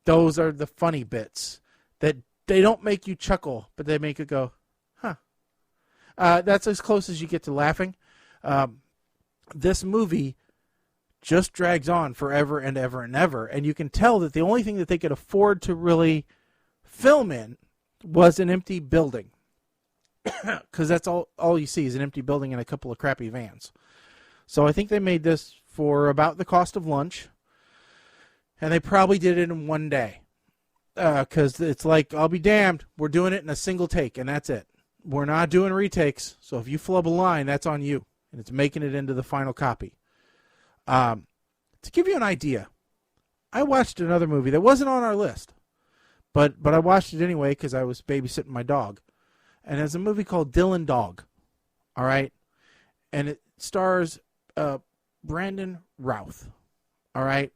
Those are the funny bits that they don't make you chuckle, but they make you go, huh. That's as close as you get to laughing. This movie just drags on forever and ever and ever, and you can tell that the only thing that they could afford to really film in was an empty building, because that's all you see is an empty building and a couple of crappy vans. So I think they made this for about the cost of lunch, and they probably did it in one day, because it's like, I'll be damned, we're doing it in a single take, and that's it. We're not doing retakes, so if you flub a line, that's on you, and it's making it into the final copy. To give you an idea, I watched another movie that wasn't on our list, but I watched it anyway because I was babysitting my dog. And it's a movie called Dylan Dog, all right? And it stars Brandon Routh, all right?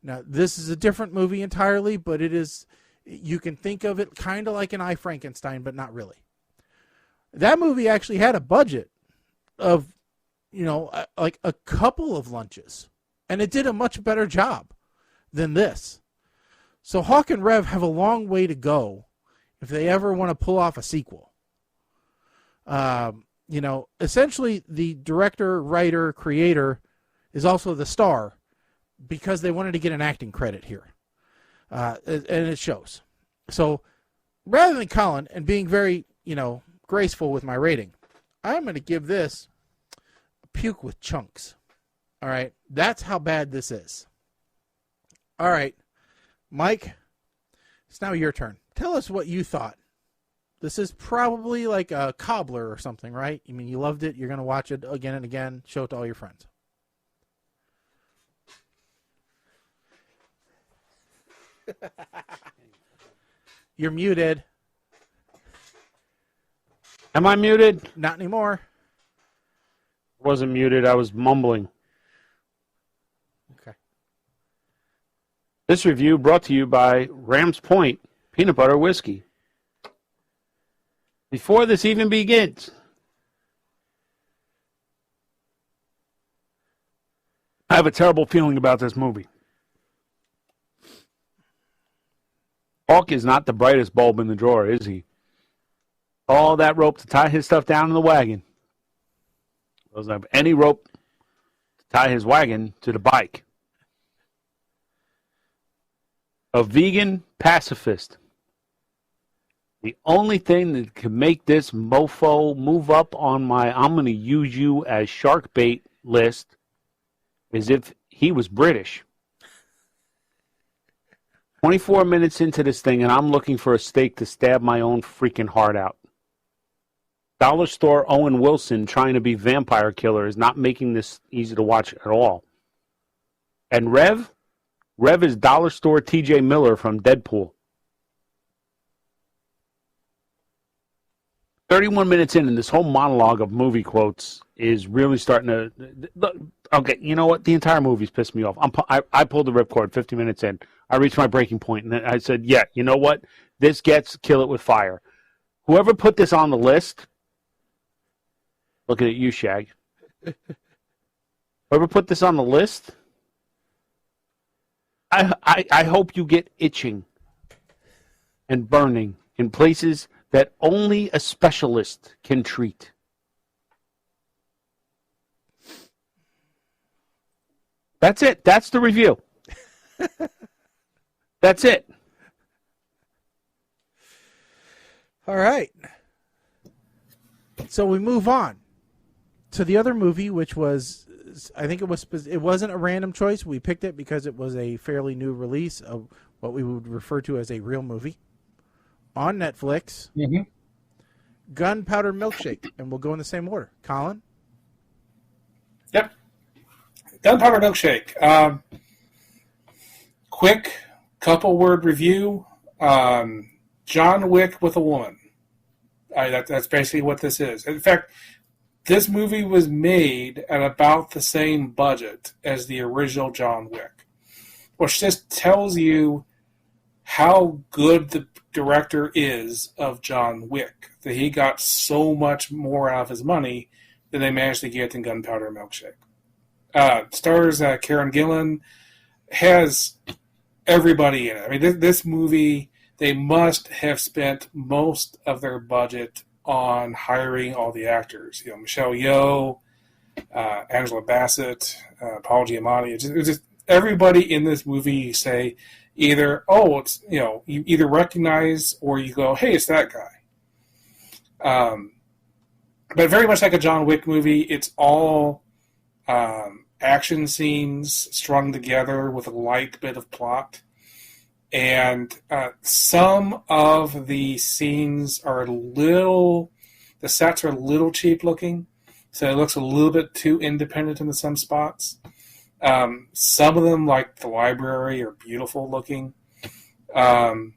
Now, this is a different movie entirely, but you can think of it kind of like an I, Frankenstein, but not really. That movie actually had a budget of, like a couple of lunches, and it did a much better job than this. So Hawk and Rev have a long way to go if they ever want to pull off a sequel. Essentially the director, writer, creator is also the star because they wanted to get an acting credit here. And it shows. So rather than Colin and being very, graceful with my rating, I'm going to give this a puke with chunks. All right. That's how bad this is. All right. Mike, it's now your turn. Tell us what you thought. This is probably like a cobbler or something, right? I mean, you loved it. You're going to watch it again and again. Show it to all your friends. You're muted. Am I muted? Not anymore. I wasn't muted. I was mumbling. Okay. This review brought to you by Rams Point Peanut Butter Whiskey. Before this even begins, I have a terrible feeling about this movie. Hawk is not the brightest bulb in the drawer, is he? All that rope to tie his stuff down in the wagon. Doesn't have any rope to tie his wagon to the bike. A vegan pacifist. The only thing that could make this mofo move up on my I'm going to use you as shark bait list is if he was British. 24 minutes into this thing, and I'm looking for a stake to stab my own freaking heart out. Dollar store Owen Wilson trying to be vampire killer is not making this easy to watch at all. And Rev is dollar store TJ Miller from Deadpool. 31 minutes in, and this whole monologue of movie quotes is really starting to... Look, okay, you know what? The entire movie's pissed me off. I pulled the ripcord 50 minutes in. I reached my breaking point, and then I said, yeah, you know what? This gets Kill It With Fire. Whoever put this on the list... Looking at you, Shag. Whoever put this on the list... I hope you get itching and burning in places that only a specialist can treat. That's it. That's the review. That's it. All right. So we move on to the other movie, which was, I think it wasn't a random choice. We picked it because it was a fairly new release of what we would refer to as a real movie. on Netflix. Mm-hmm. Gunpowder Milkshake, and we'll go in the same order. Colin? Yep. Gunpowder Milkshake. Quick, couple-word review. John Wick with a woman. That's basically what this is. In fact, this movie was made at about the same budget as the original John Wick, which just tells you how good the director is of John Wick, that he got so much more out of his money than they managed to get in Gunpowder Milkshake. Stars Karen Gillan, has everybody in it. I mean, this movie, they must have spent most of their budget on hiring all the actors. You know, Michelle Yeoh, Angela Bassett, Paul Giamatti. It's just everybody in this movie. You say either, oh, it's, you know, you either recognize or you go, hey, it's that guy. But very much like a John Wick movie, it's all action scenes strung together with a light bit of plot. And some of the scenes are the sets are a little cheap looking, so it looks a little bit too independent in some spots. Some of them, like the library, are beautiful looking. If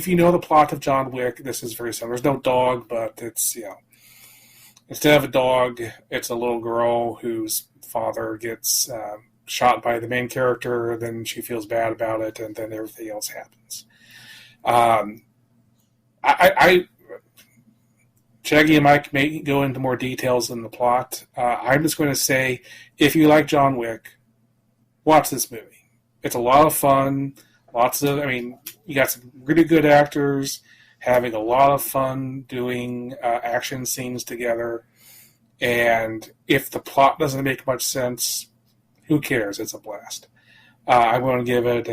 you know the plot of John Wick, this is very similar. There's no dog, but it's, you know, instead of a dog, it's a little girl whose father gets shot by the main character, then she feels bad about it, and then everything else happens. Shaggy and Mike may go into more details in the plot. I'm just going to say, if you like John Wick, watch this movie. It's a lot of fun. You got some really good actors having a lot of fun doing action scenes together. And if the plot doesn't make much sense, who cares? It's a blast. I'm going to give it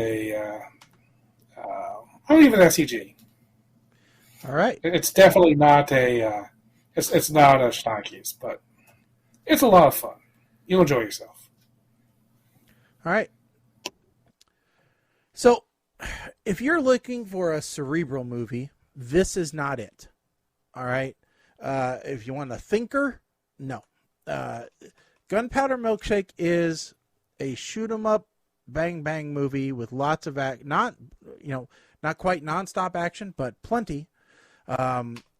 I'll give it an SCG. All right. It's definitely not it's not a Schneikes, but it's a lot of fun. You'll enjoy yourself. All right. So, if you're looking for a cerebral movie, this is not it. All right. If you want a thinker, no. Gunpowder Milkshake is a shoot 'em up, bang bang movie with lots of not quite nonstop action, but plenty.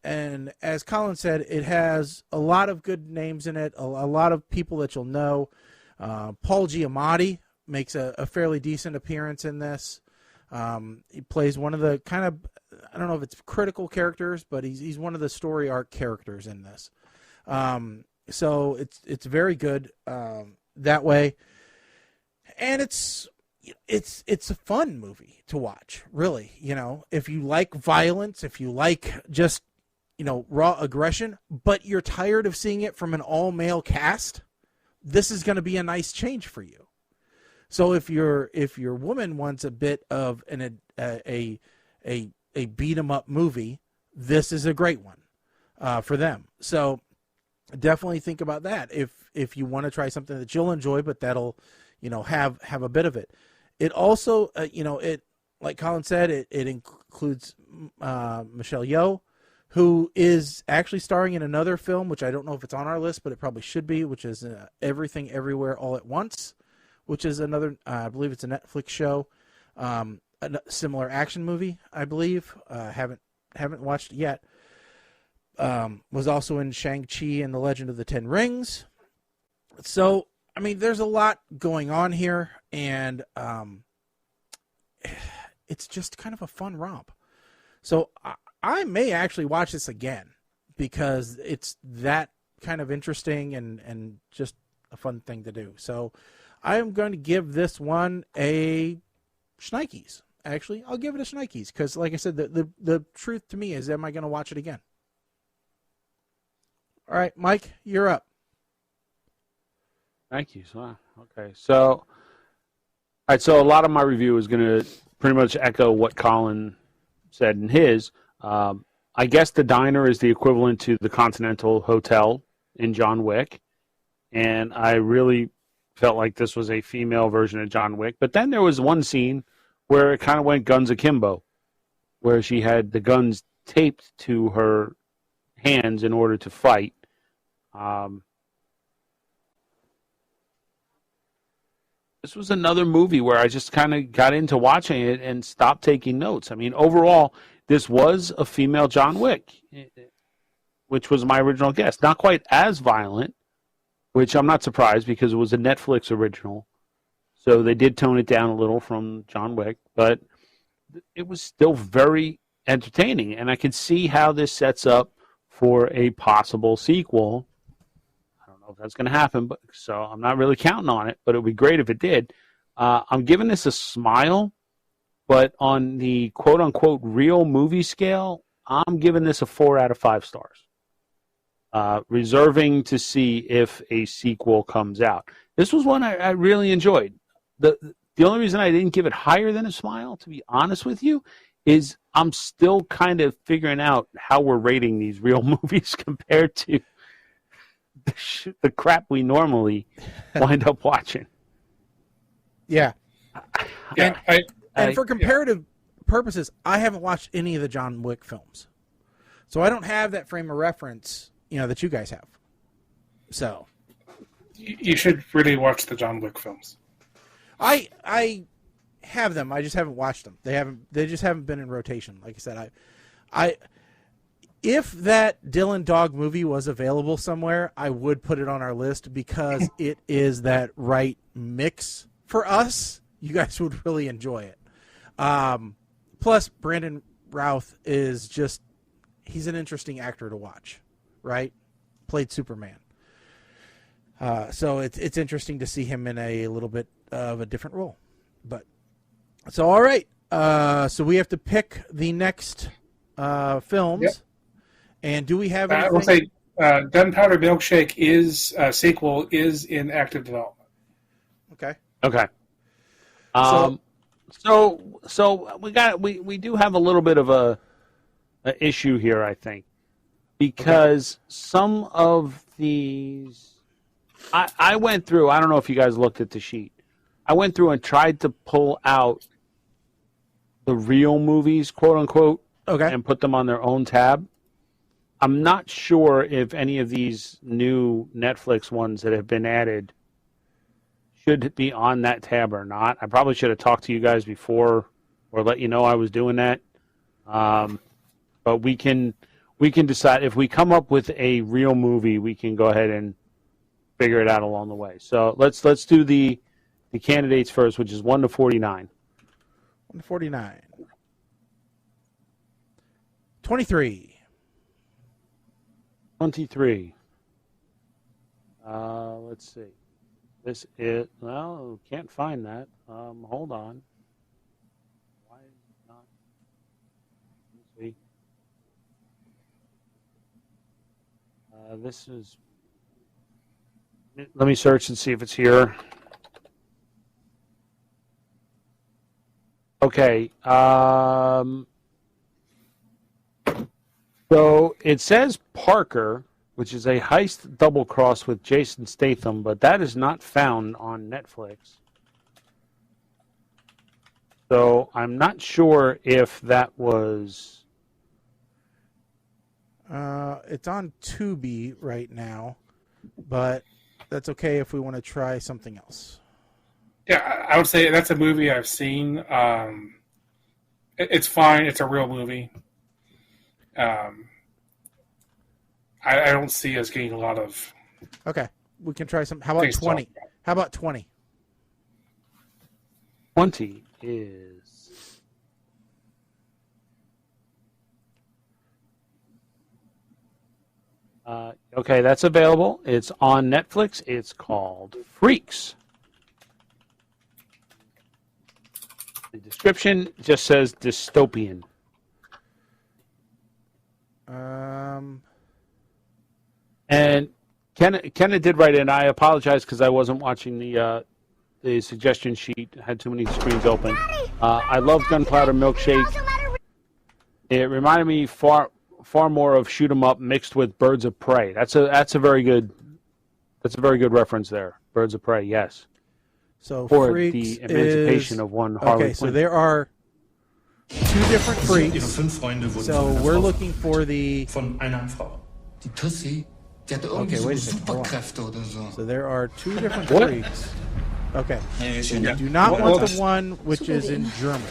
And as Colin said, it has a lot of good names in it, a lot of people that you'll know. Paul Giamatti makes a fairly decent appearance in this. He plays one of the kind of, I don't know if it's critical characters, but he's one of the story arc characters in this. So it's very good that way, and it's a fun movie to watch. Really, you know, if you like violence, if you like just, you know, raw aggression, but you're tired of seeing it from an all male cast, this is going to be a nice change for you. So if your woman wants a bit of a beat 'em up movie, this is a great one for them. So definitely think about that if you want to try something that you'll enjoy, but that'll, you know, have a bit of it. It also, it, like Colin said, it includes Michelle Yeoh, who is actually starring in another film, which I don't know if it's on our list, but it probably should be, which is Everything Everywhere All at Once, which is another, I believe it's a Netflix show, a similar action movie, I believe. Haven't watched it yet. Was also in Shang-Chi and the Legend of the Ten Rings. So, I mean, there's a lot going on here, and it's just kind of a fun romp. So I may actually watch this again because it's that kind of interesting and just a fun thing to do. So I'm going to give this one a Schneikes. Actually, I'll give it a Schneikes because, like I said, the truth to me is, am I going to watch it again? All right, Mike, you're up. Thank you. Okay, so a lot of my review is going to pretty much echo what Colin said in his. I guess the diner is the equivalent to the Continental Hotel in John Wick, and I really felt like this was a female version of John Wick. But then there was one scene where it kind of went guns akimbo, where she had the guns taped to her hands in order to fight. This was another movie where I just kind of got into watching it and stopped taking notes. I mean, overall, this was a female John Wick, which was my original guess. Not quite as violent, which I'm not surprised because it was a Netflix original. So they did tone it down a little from John Wick, but it was still very entertaining. And I can see how this sets up for a possible sequel. I don't know if that's going to happen, but so I'm not really counting on it, but it would be great if it did. I'm giving this a smile, but on the quote-unquote real movie scale, I'm giving this a 4 out of 5 stars. Reserving to see if a sequel comes out. This was one I really enjoyed. The only reason I didn't give it higher than a smile, to be honest with you, is I'm still kind of figuring out how we're rating these real movies compared to the crap we normally wind up watching. Yeah. Yeah, and for comparative purposes, I haven't watched any of the John Wick films. So I don't have that frame of reference, that you guys have. So you should really watch the John Wick films. I have them. I just haven't watched them. They just haven't been in rotation. Like I said, I if that Dylan Dog movie was available somewhere, I would put it on our list because it is that right mix for us. You guys would really enjoy it. Plus, Brandon Routh is he's an interesting actor to watch, right? Played Superman. So it's interesting to see him in a little bit of a different role. But so, all right. So we have to pick the next films. Yep. And do we have anything? I will say Gunpowder Milkshake sequel is in active development. Okay. So we do have a little bit of a issue here, I think, because some of these I went through. I don't know if you guys looked at the sheet. I went through and tried to pull out the real movies, quote unquote, and put them on their own tab. I'm not sure if any of these new Netflix ones that have been added should be on that tab or not. I probably should have talked to you guys before or let you know I was doing that. But we can decide if we come up with a real movie, we can go ahead and figure it out along the way. So let's do the candidates first, which is 1 to 49. 1 to 49. 23. 23. Let's see. This is, can't find that. Hold on. Why is it not? Let's see. This is, let me search and see if it's here. Okay. So it says Parker, which is a heist double cross with Jason Statham, but that is not found on Netflix. So I'm not sure if that was. It's on Tubi right now, but that's okay if we want to try something else. Yeah, I would say that's a movie I've seen. It's fine. It's a real movie. I don't see us getting a lot of. Okay, we can try some. How about 20? How about 20? 20 is. Okay, that's available. It's on Netflix. It's called Freaks. The description just says dystopian. And Kenna did write in. I apologize because I wasn't watching the suggestion sheet. I had too many screens open. I love Gunpowder Milkshake. It reminded me far more of Shoot 'em Up mixed with Birds of Prey. That's a very good reference there. Birds of Prey, yes. So for freaks the emancipation is, of one Harley okay, Quinn. so there are 2 different freaks. So we're looking for the. Von einer Frau. Die Tussi, die hatte irgendwie Okay, so wait a second. Hold on. Superkräfte oder so. So there are 2 different What? freaks. Okay. Yeah. Do not Well, want the one which is in German.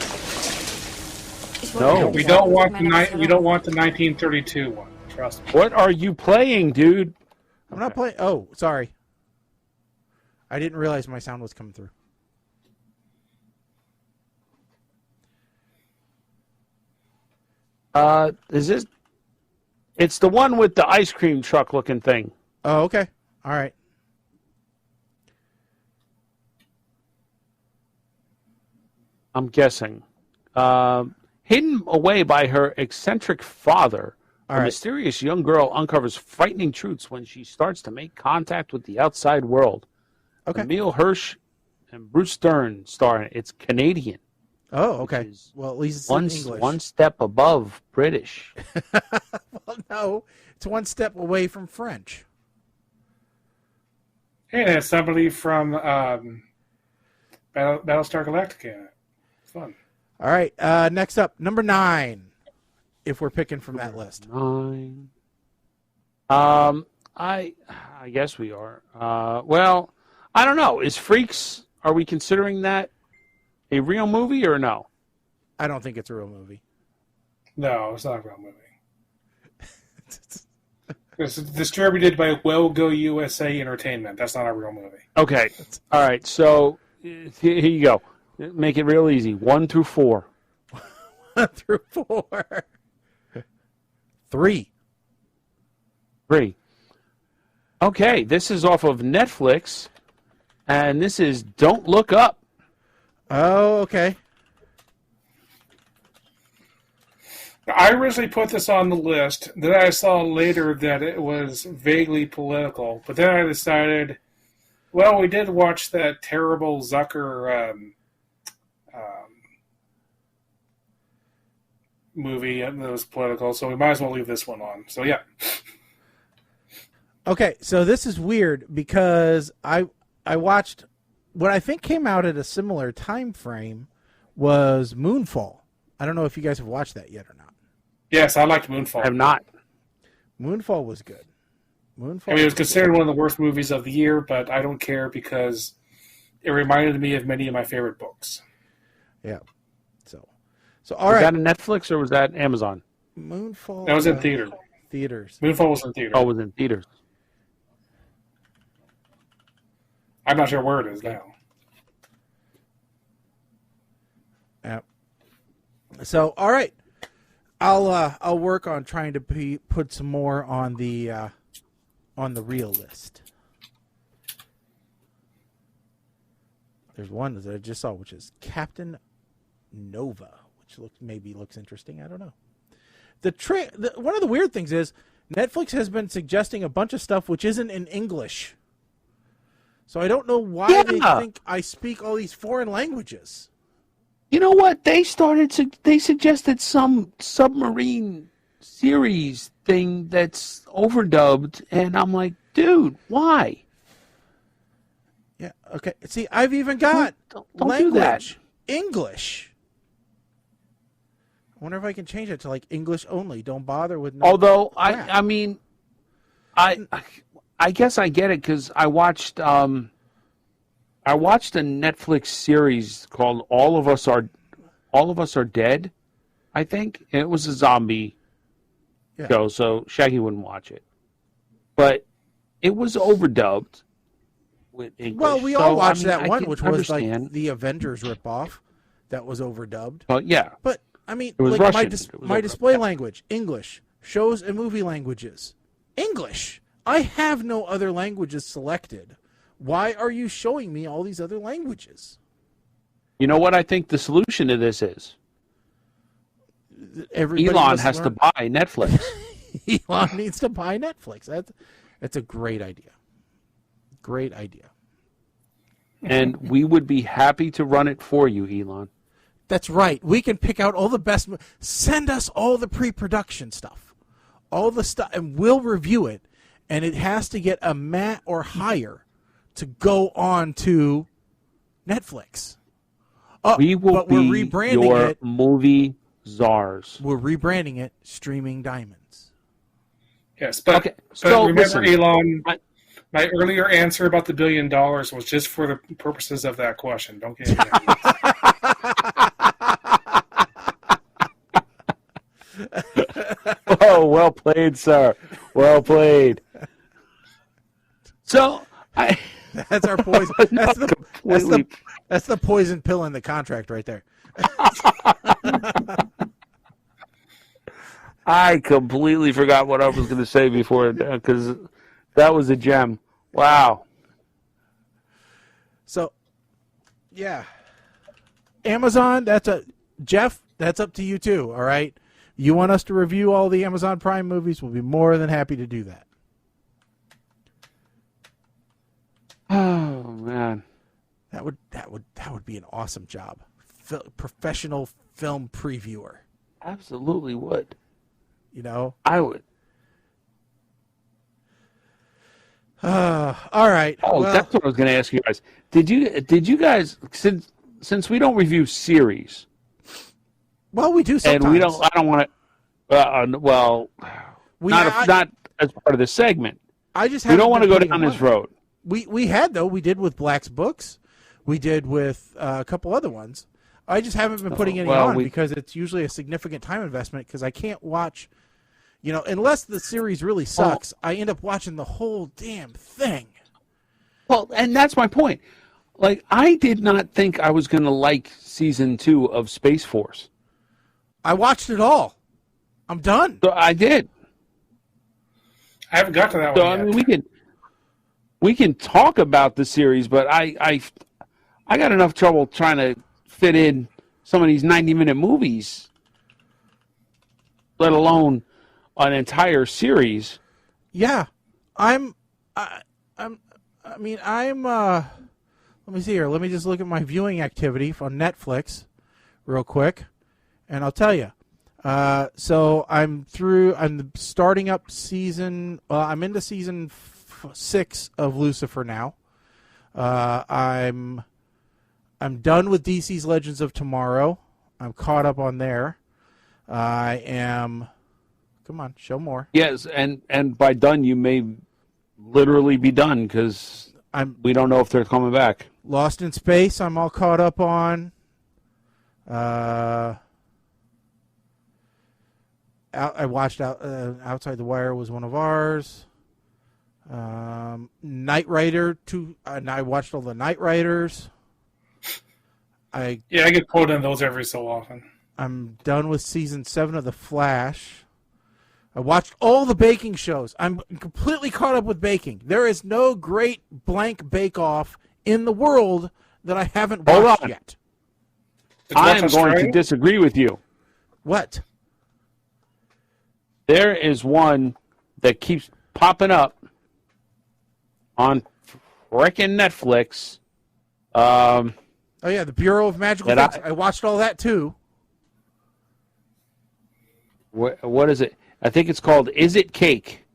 No. We don't want the 1932 one. Trust me. What are you playing, dude? I'm not playing. Oh, sorry. I didn't realize my sound was coming through. Is this? It's the one with the ice cream truck looking thing. Oh, okay. All right. I'm guessing. Hidden away by her eccentric father, All a right. mysterious young girl uncovers frightening truths when she starts to make contact with the outside world. Okay. Emil Hirsch and Bruce Dern star in it. It's Canadian. Oh, okay. is Well, at least it's One, in English. one step above British. Well, no, it's 1 step away from French. Hey, that's somebody from Battlestar Galactica. Fun. All right. Next up, number 9. If we're picking from that list. 9. I guess we are. Well, I don't know. Is Freaks? Are we considering that a real movie or no? I don't think it's a real movie. No, it's not a real movie. It's distributed by Well Go USA Entertainment. That's not a real movie. Okay. All right. So here you go. Make it real easy. 1 through 4. 1 through 4. 3. 3. Okay. This is off of Netflix, and this is Don't Look Up. Oh, okay. I originally put this on the list. Then I saw later that it was vaguely political. But then I decided, well, we did watch that terrible Zucker movie that was political, so we might as well leave this one on. So, yeah. Okay, so this is weird because I watched what I think came out at a similar time frame was Moonfall. I don't know if you guys have watched that yet or not. Yes, I liked Moonfall. I have not. Moonfall was good. I mean, it was considered one of the worst movies of the year, but I don't care because it reminded me of many of my favorite books. Yeah. So all Was right. that on Netflix or was that Amazon? Moonfall. That was in theater. Theaters. Moonfall was in theater. Oh, it was in theaters. I'm not sure where it is now. Yeah. So all right, I'll work on trying to put some more on the real list. There's one that I just saw, which is Captain Nova, which looks interesting. I don't know. One of the weird things is Netflix has been suggesting a bunch of stuff which isn't in English. So I don't know why they think I speak all these foreign languages. You know what? They suggested some submarine series thing that's overdubbed, and I'm like, dude, why? Yeah, okay. See, I've even got Don't language. do that. English. I wonder if I can change it to like English only. Don't bother with no Although crap. I mean, I guess I get it because I watched a Netflix series called All of Us Are Dead, I think, and it was a zombie show, so Shaggy wouldn't watch it, but it was overdubbed with English. Well, we all watched I that one, can which was understand. like the Avengers ripoff that was overdubbed. But yeah, But I mean, It was like Russian. It was my overdubbed. display language, English. Shows and movie languages, English. I have no other languages selected. Why are you showing me all these other languages? you know what I think the solution to this is? Everybody Elon must has to learn- buy Netflix. Elon needs to buy Netflix. That's a great idea. Great idea. And we would be happy to run it for you, Elon. That's right. We can pick out all the best. Send us all the pre-production stuff, all the stuff, and we'll review it. And it has to get a MAT or higher to go on to Netflix. We will but be we're rebranding your it. movie czars. We're rebranding it Streaming Diamonds. Yes, but, Okay, but so remember, listen, Elon, my earlier answer about the $1 billion was just for the purposes of that question. Don't get me Oh, well played, sir. Well played. So, That's our poison. That's the poison pill in the contract right there. I completely forgot what I was going to say before, because that was a gem. Wow. So, yeah. Amazon, Jeff, that's up to you too, all right? You want us to review all the Amazon Prime movies, we'll be more than happy to do that. Oh, man. That would be an awesome job. Professional film previewer. Absolutely would. You know? I would. All right. Oh, well, that's what I was going to ask you guys. Did you guys, since we don't review series, well, we do sometimes. and I don't want to, not as part of the segment. I just we don't want to go down this road. We had, though. We did with Black's Books. We did with a couple other ones. I just haven't been putting any on because it's usually a significant time investment because I can't watch, unless the series really sucks, I end up watching the whole damn thing. Well, and that's my point. Like, I did not think I was going to like season 2 of Space Force. I watched it all. I'm done. So I did. I haven't got to that So, one yet. I mean, we can talk about the series, but I got enough trouble trying to fit in some of these 90-minute movies, let alone an entire series. Yeah, let me see here. Let me just look at my viewing activity on Netflix real quick, and I'll tell you. So I'm starting up I'm into season 6 of Lucifer now. I'm done with DC's Legends of Tomorrow. I'm caught up on there. I am. Come on, show more. Yes, and by done you may literally be done because we don't know if they're coming back. Lost in Space, I'm all caught up on. I watched Outside the Wire was one of ours. Knight Rider, I watched all the Knight Riders. I get pulled in those every so often. I'm done with season 7 of The Flash. I watched all the baking shows. I'm completely caught up with baking. There is no great blank bake-off in the world that I haven't watched yet. I am going to disagree with you. What? There is one that keeps popping up on frickin' Netflix. Oh, yeah, the Bureau of Magical Things. I watched all that, too. What is it? I think it's called Is It Cake?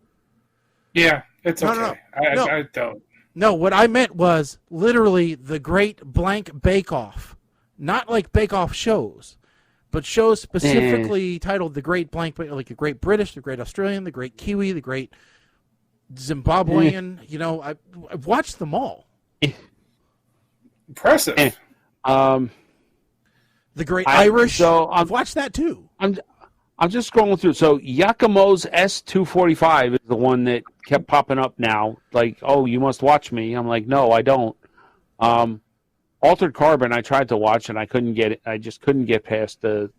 Yeah, it's okay. No. I don't. No, what I meant was literally the Great Blank Bake Off. Not like Bake Off shows, but shows specifically titled the Great Blank, like the Great British, the Great Australian, the Great Kiwi, the Great Zimbabwean. I've watched them all. Impressive. The Great Irish. So I've watched that too. I'm just scrolling through. So Yakimo's S245 is the one that kept popping up now. Like, oh, you must watch me. I'm like, no, I don't. Altered Carbon, I tried to watch and I couldn't get it. I just couldn't get past the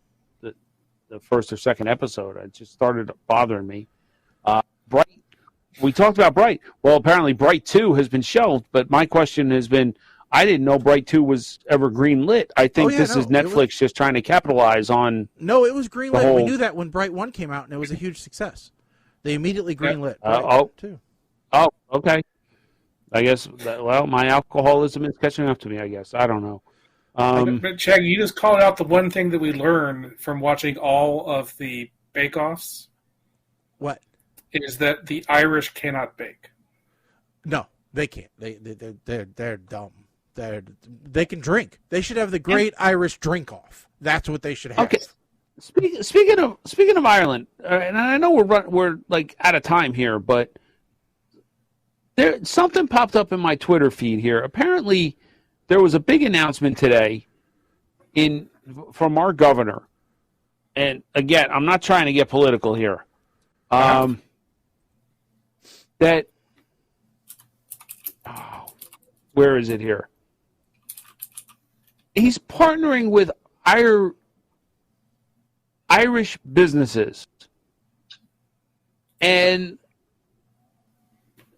first or second episode. It just started bothering me. Bright. We talked about Bright. Well, apparently Bright 2 has been shelved, but my question has been, I didn't know Bright 2 was ever greenlit. I think this is Netflix just trying to capitalize on. No, it was greenlit. We knew that when Bright 1 came out, and it was a huge success. They immediately greenlit Bright 2. Oh, okay. I guess, my alcoholism is catching up to me, I guess. I don't know. But Shaggy, you just called out the one thing that we learned from watching all of the bake-offs. What? Is that the Irish cannot bake. No, they can't. They're dumb. They can drink. They should have the Great Irish Drink Off. That's what they should have. Okay. Speaking of Ireland, and I know we're like out of time here, but something popped up in my Twitter feed here. Apparently, there was a big announcement today from our governor, and again, I'm not trying to get political here. That where is it here? He's partnering with Irish businesses. And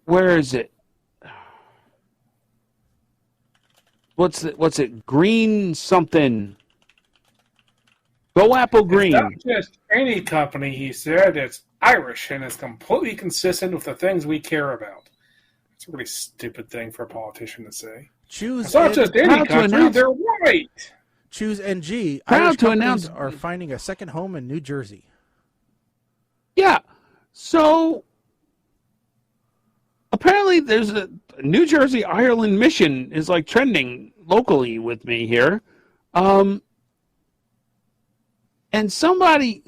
where is it? What's it? Green something. Go Apple Green. It's not just any company, he said. It's Irish, and it's completely consistent with the things we care about. It's a really stupid thing for a politician to say. It's not just any country, they're right. Choose NG. Proud Irish to companies announce are finding a second home in New Jersey. Yeah. So apparently there's a New Jersey Ireland mission is like trending locally with me here. And somebody,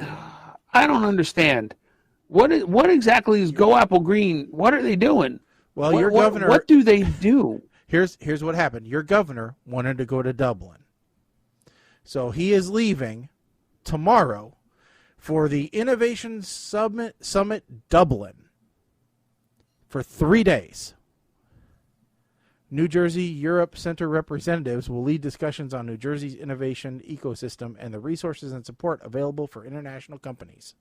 I don't understand. What exactly is Go Apple Green? What are they doing? Well, your governor. What do they do? Here's what happened. Your governor wanted to go to Dublin. So he is leaving tomorrow for the Innovation Summit Dublin for 3 days. New Jersey Europe Center representatives will lead discussions on New Jersey's innovation ecosystem and the resources and support available for international companies.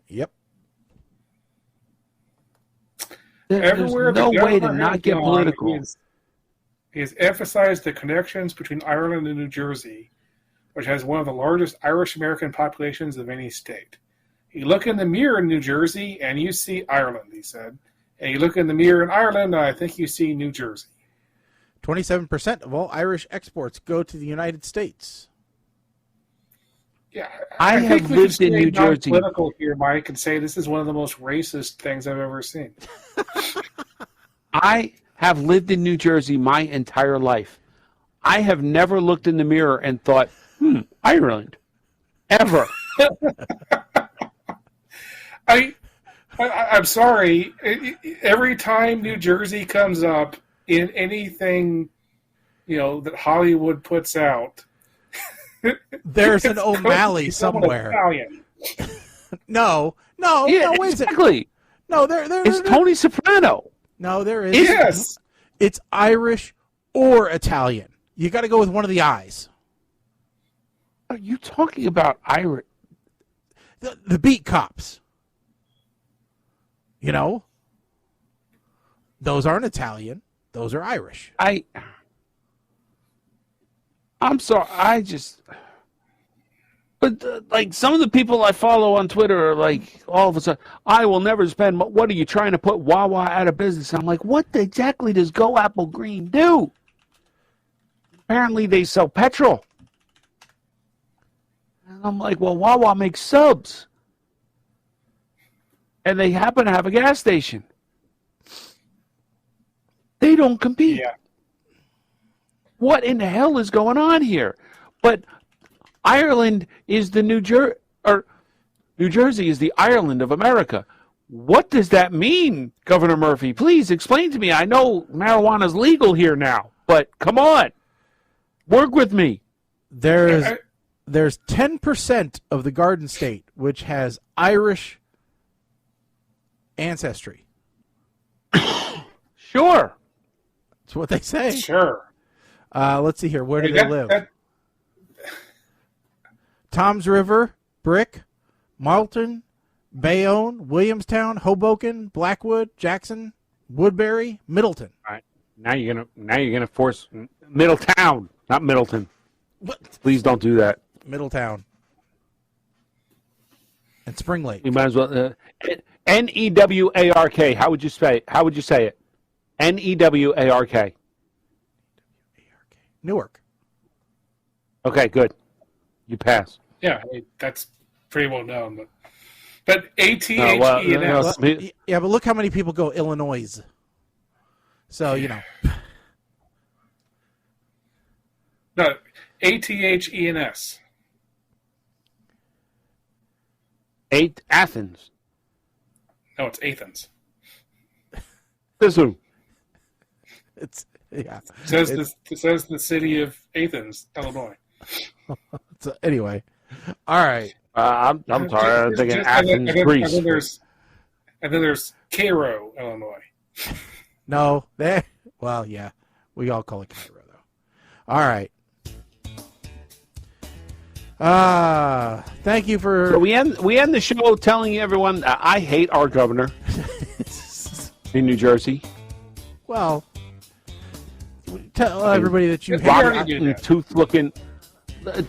Yep. Everywhere There's no the way to governor not has get gone, political. He has emphasized the connections between Ireland and New Jersey, which has one of the largest Irish-American populations of any state. You look in the mirror in New Jersey, and you see Ireland, he said. And you look in the mirror in Ireland, and I think you see New Jersey. 27% of all Irish exports go to the United States. Yeah, I think have we lived can in stay New Jersey. non-political here, Mike, and say this is one of the most racist things I've ever seen. I have lived in New Jersey my entire life. I have never looked in the mirror and thought, Ireland. Ever. I'm sorry. Every time New Jersey comes up in anything, that Hollywood puts out, there's an O'Malley somewhere. No, exactly. No, it's Tony Soprano. No, there is. Yes, it's Irish or Italian. You got to go with one of the I's. Are you talking about Irish? The beat cops. Those aren't Italian. Those are Irish. I'm sorry. But like some of the people I follow on Twitter are like, all of a sudden, I will never spend. What are you trying to put Wawa out of business? I'm like, what exactly does Go Apple Green do? Apparently, they sell petrol. And I'm like, well, Wawa makes subs. And they happen to have a gas station. They don't compete. Yeah. What in the hell is going on here? But Ireland is the New Jersey is the Ireland of America. What does that mean, Governor Murphy? Please explain to me. I know marijuana's legal here now, but come on. Work with me. There's 10% of the Garden State which has Irish ancestry. Sure. That's what they say. Sure. Let's see here. Where do they live? Toms River, Brick, Marlton, Bayonne, Williamstown, Hoboken, Blackwood, Jackson, Woodbury, Middleton. All right. Now you're gonna force Middletown, not Middleton. What? Please don't do that. Middletown. And Spring Lake. You might as well. Newark. How would you say it? Newark. Newark. Okay, good. You pass. Yeah, that's pretty well known. But But A-T-H-E-N-S. Yeah, but look how many people go Illinois. So, you know. No, A-T-H-E-N-S. Athens. No, it's Athens. This who? It says the city of Athens, Illinois. So, anyway. All right. I'm sorry. I'm thinking Athens, Greece. And then there's Cairo, Illinois. No. Well, yeah. We all call it Cairo, though. All right. Thank you for... So we end the show telling everyone I hate our governor in New Jersey. Well, tell everybody that you hate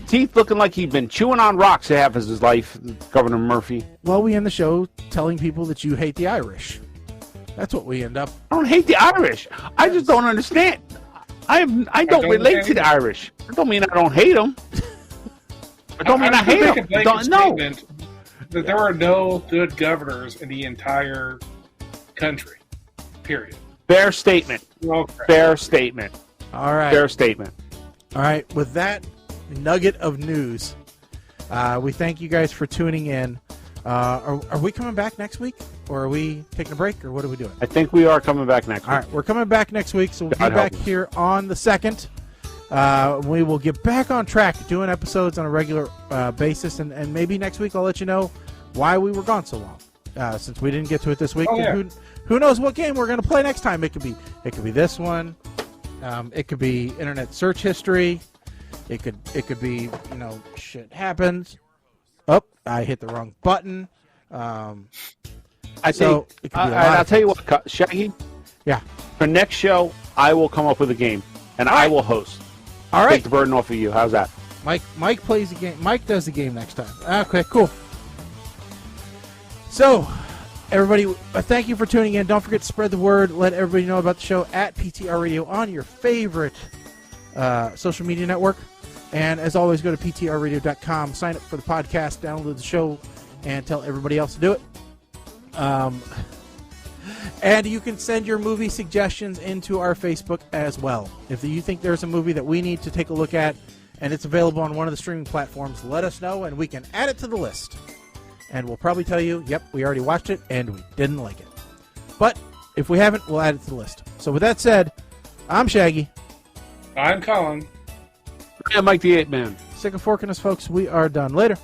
teeth looking like he'd been chewing on rocks half of his life, Governor Murphy. Well, we end the show telling people that you hate the Irish. That's what we end up. I don't hate the Irish. I just don't understand. I don't relate to the Irish. That don't mean I don't hate them. I don't mean I hate them. No. That there are no good governors in the entire country. Period. Fair statement. Fair statement. All right. Fair statement. All right. With that nugget of news, we thank you guys for tuning in. Are we coming back next week? Or are we taking a break? Or what are we doing? I think we are coming back next week. All right. We're coming back next week. So we'll be back here on the 2nd. We will get back on track doing episodes on a regular basis. And maybe next week I'll let you know why we were gone so long. Since we didn't get to it this week. Oh, yeah. Who knows what game we're going to play next time? It could be this one. It could be internet search history. It could be, shit happens. Oh, I hit the wrong button. I'll tell you what, Shaggy. Yeah. For next show, I will come up with a game, and I will host. All right. Take the burden off of you. How's that? Mike plays the game. Mike does the game next time. Okay, cool. So, everybody, thank you for tuning in. Don't forget to spread the word. Let everybody know about the show at PTR Radio on your favorite social media network. And as always, go to ptrradio.com, sign up for the podcast, download the show, and tell everybody else to do it. And you can send your movie suggestions into our Facebook as well. If you think there's a movie that we need to take a look at and it's available on one of the streaming platforms, let us know and we can add it to the list. And we'll probably tell you, yep, we already watched it and we didn't like it. But if we haven't, we'll add it to the list. So with that said, I'm Shaggy. I'm Colin. I'm Mike the 8 Man. Stick a fork in us, folks. We are done. Later.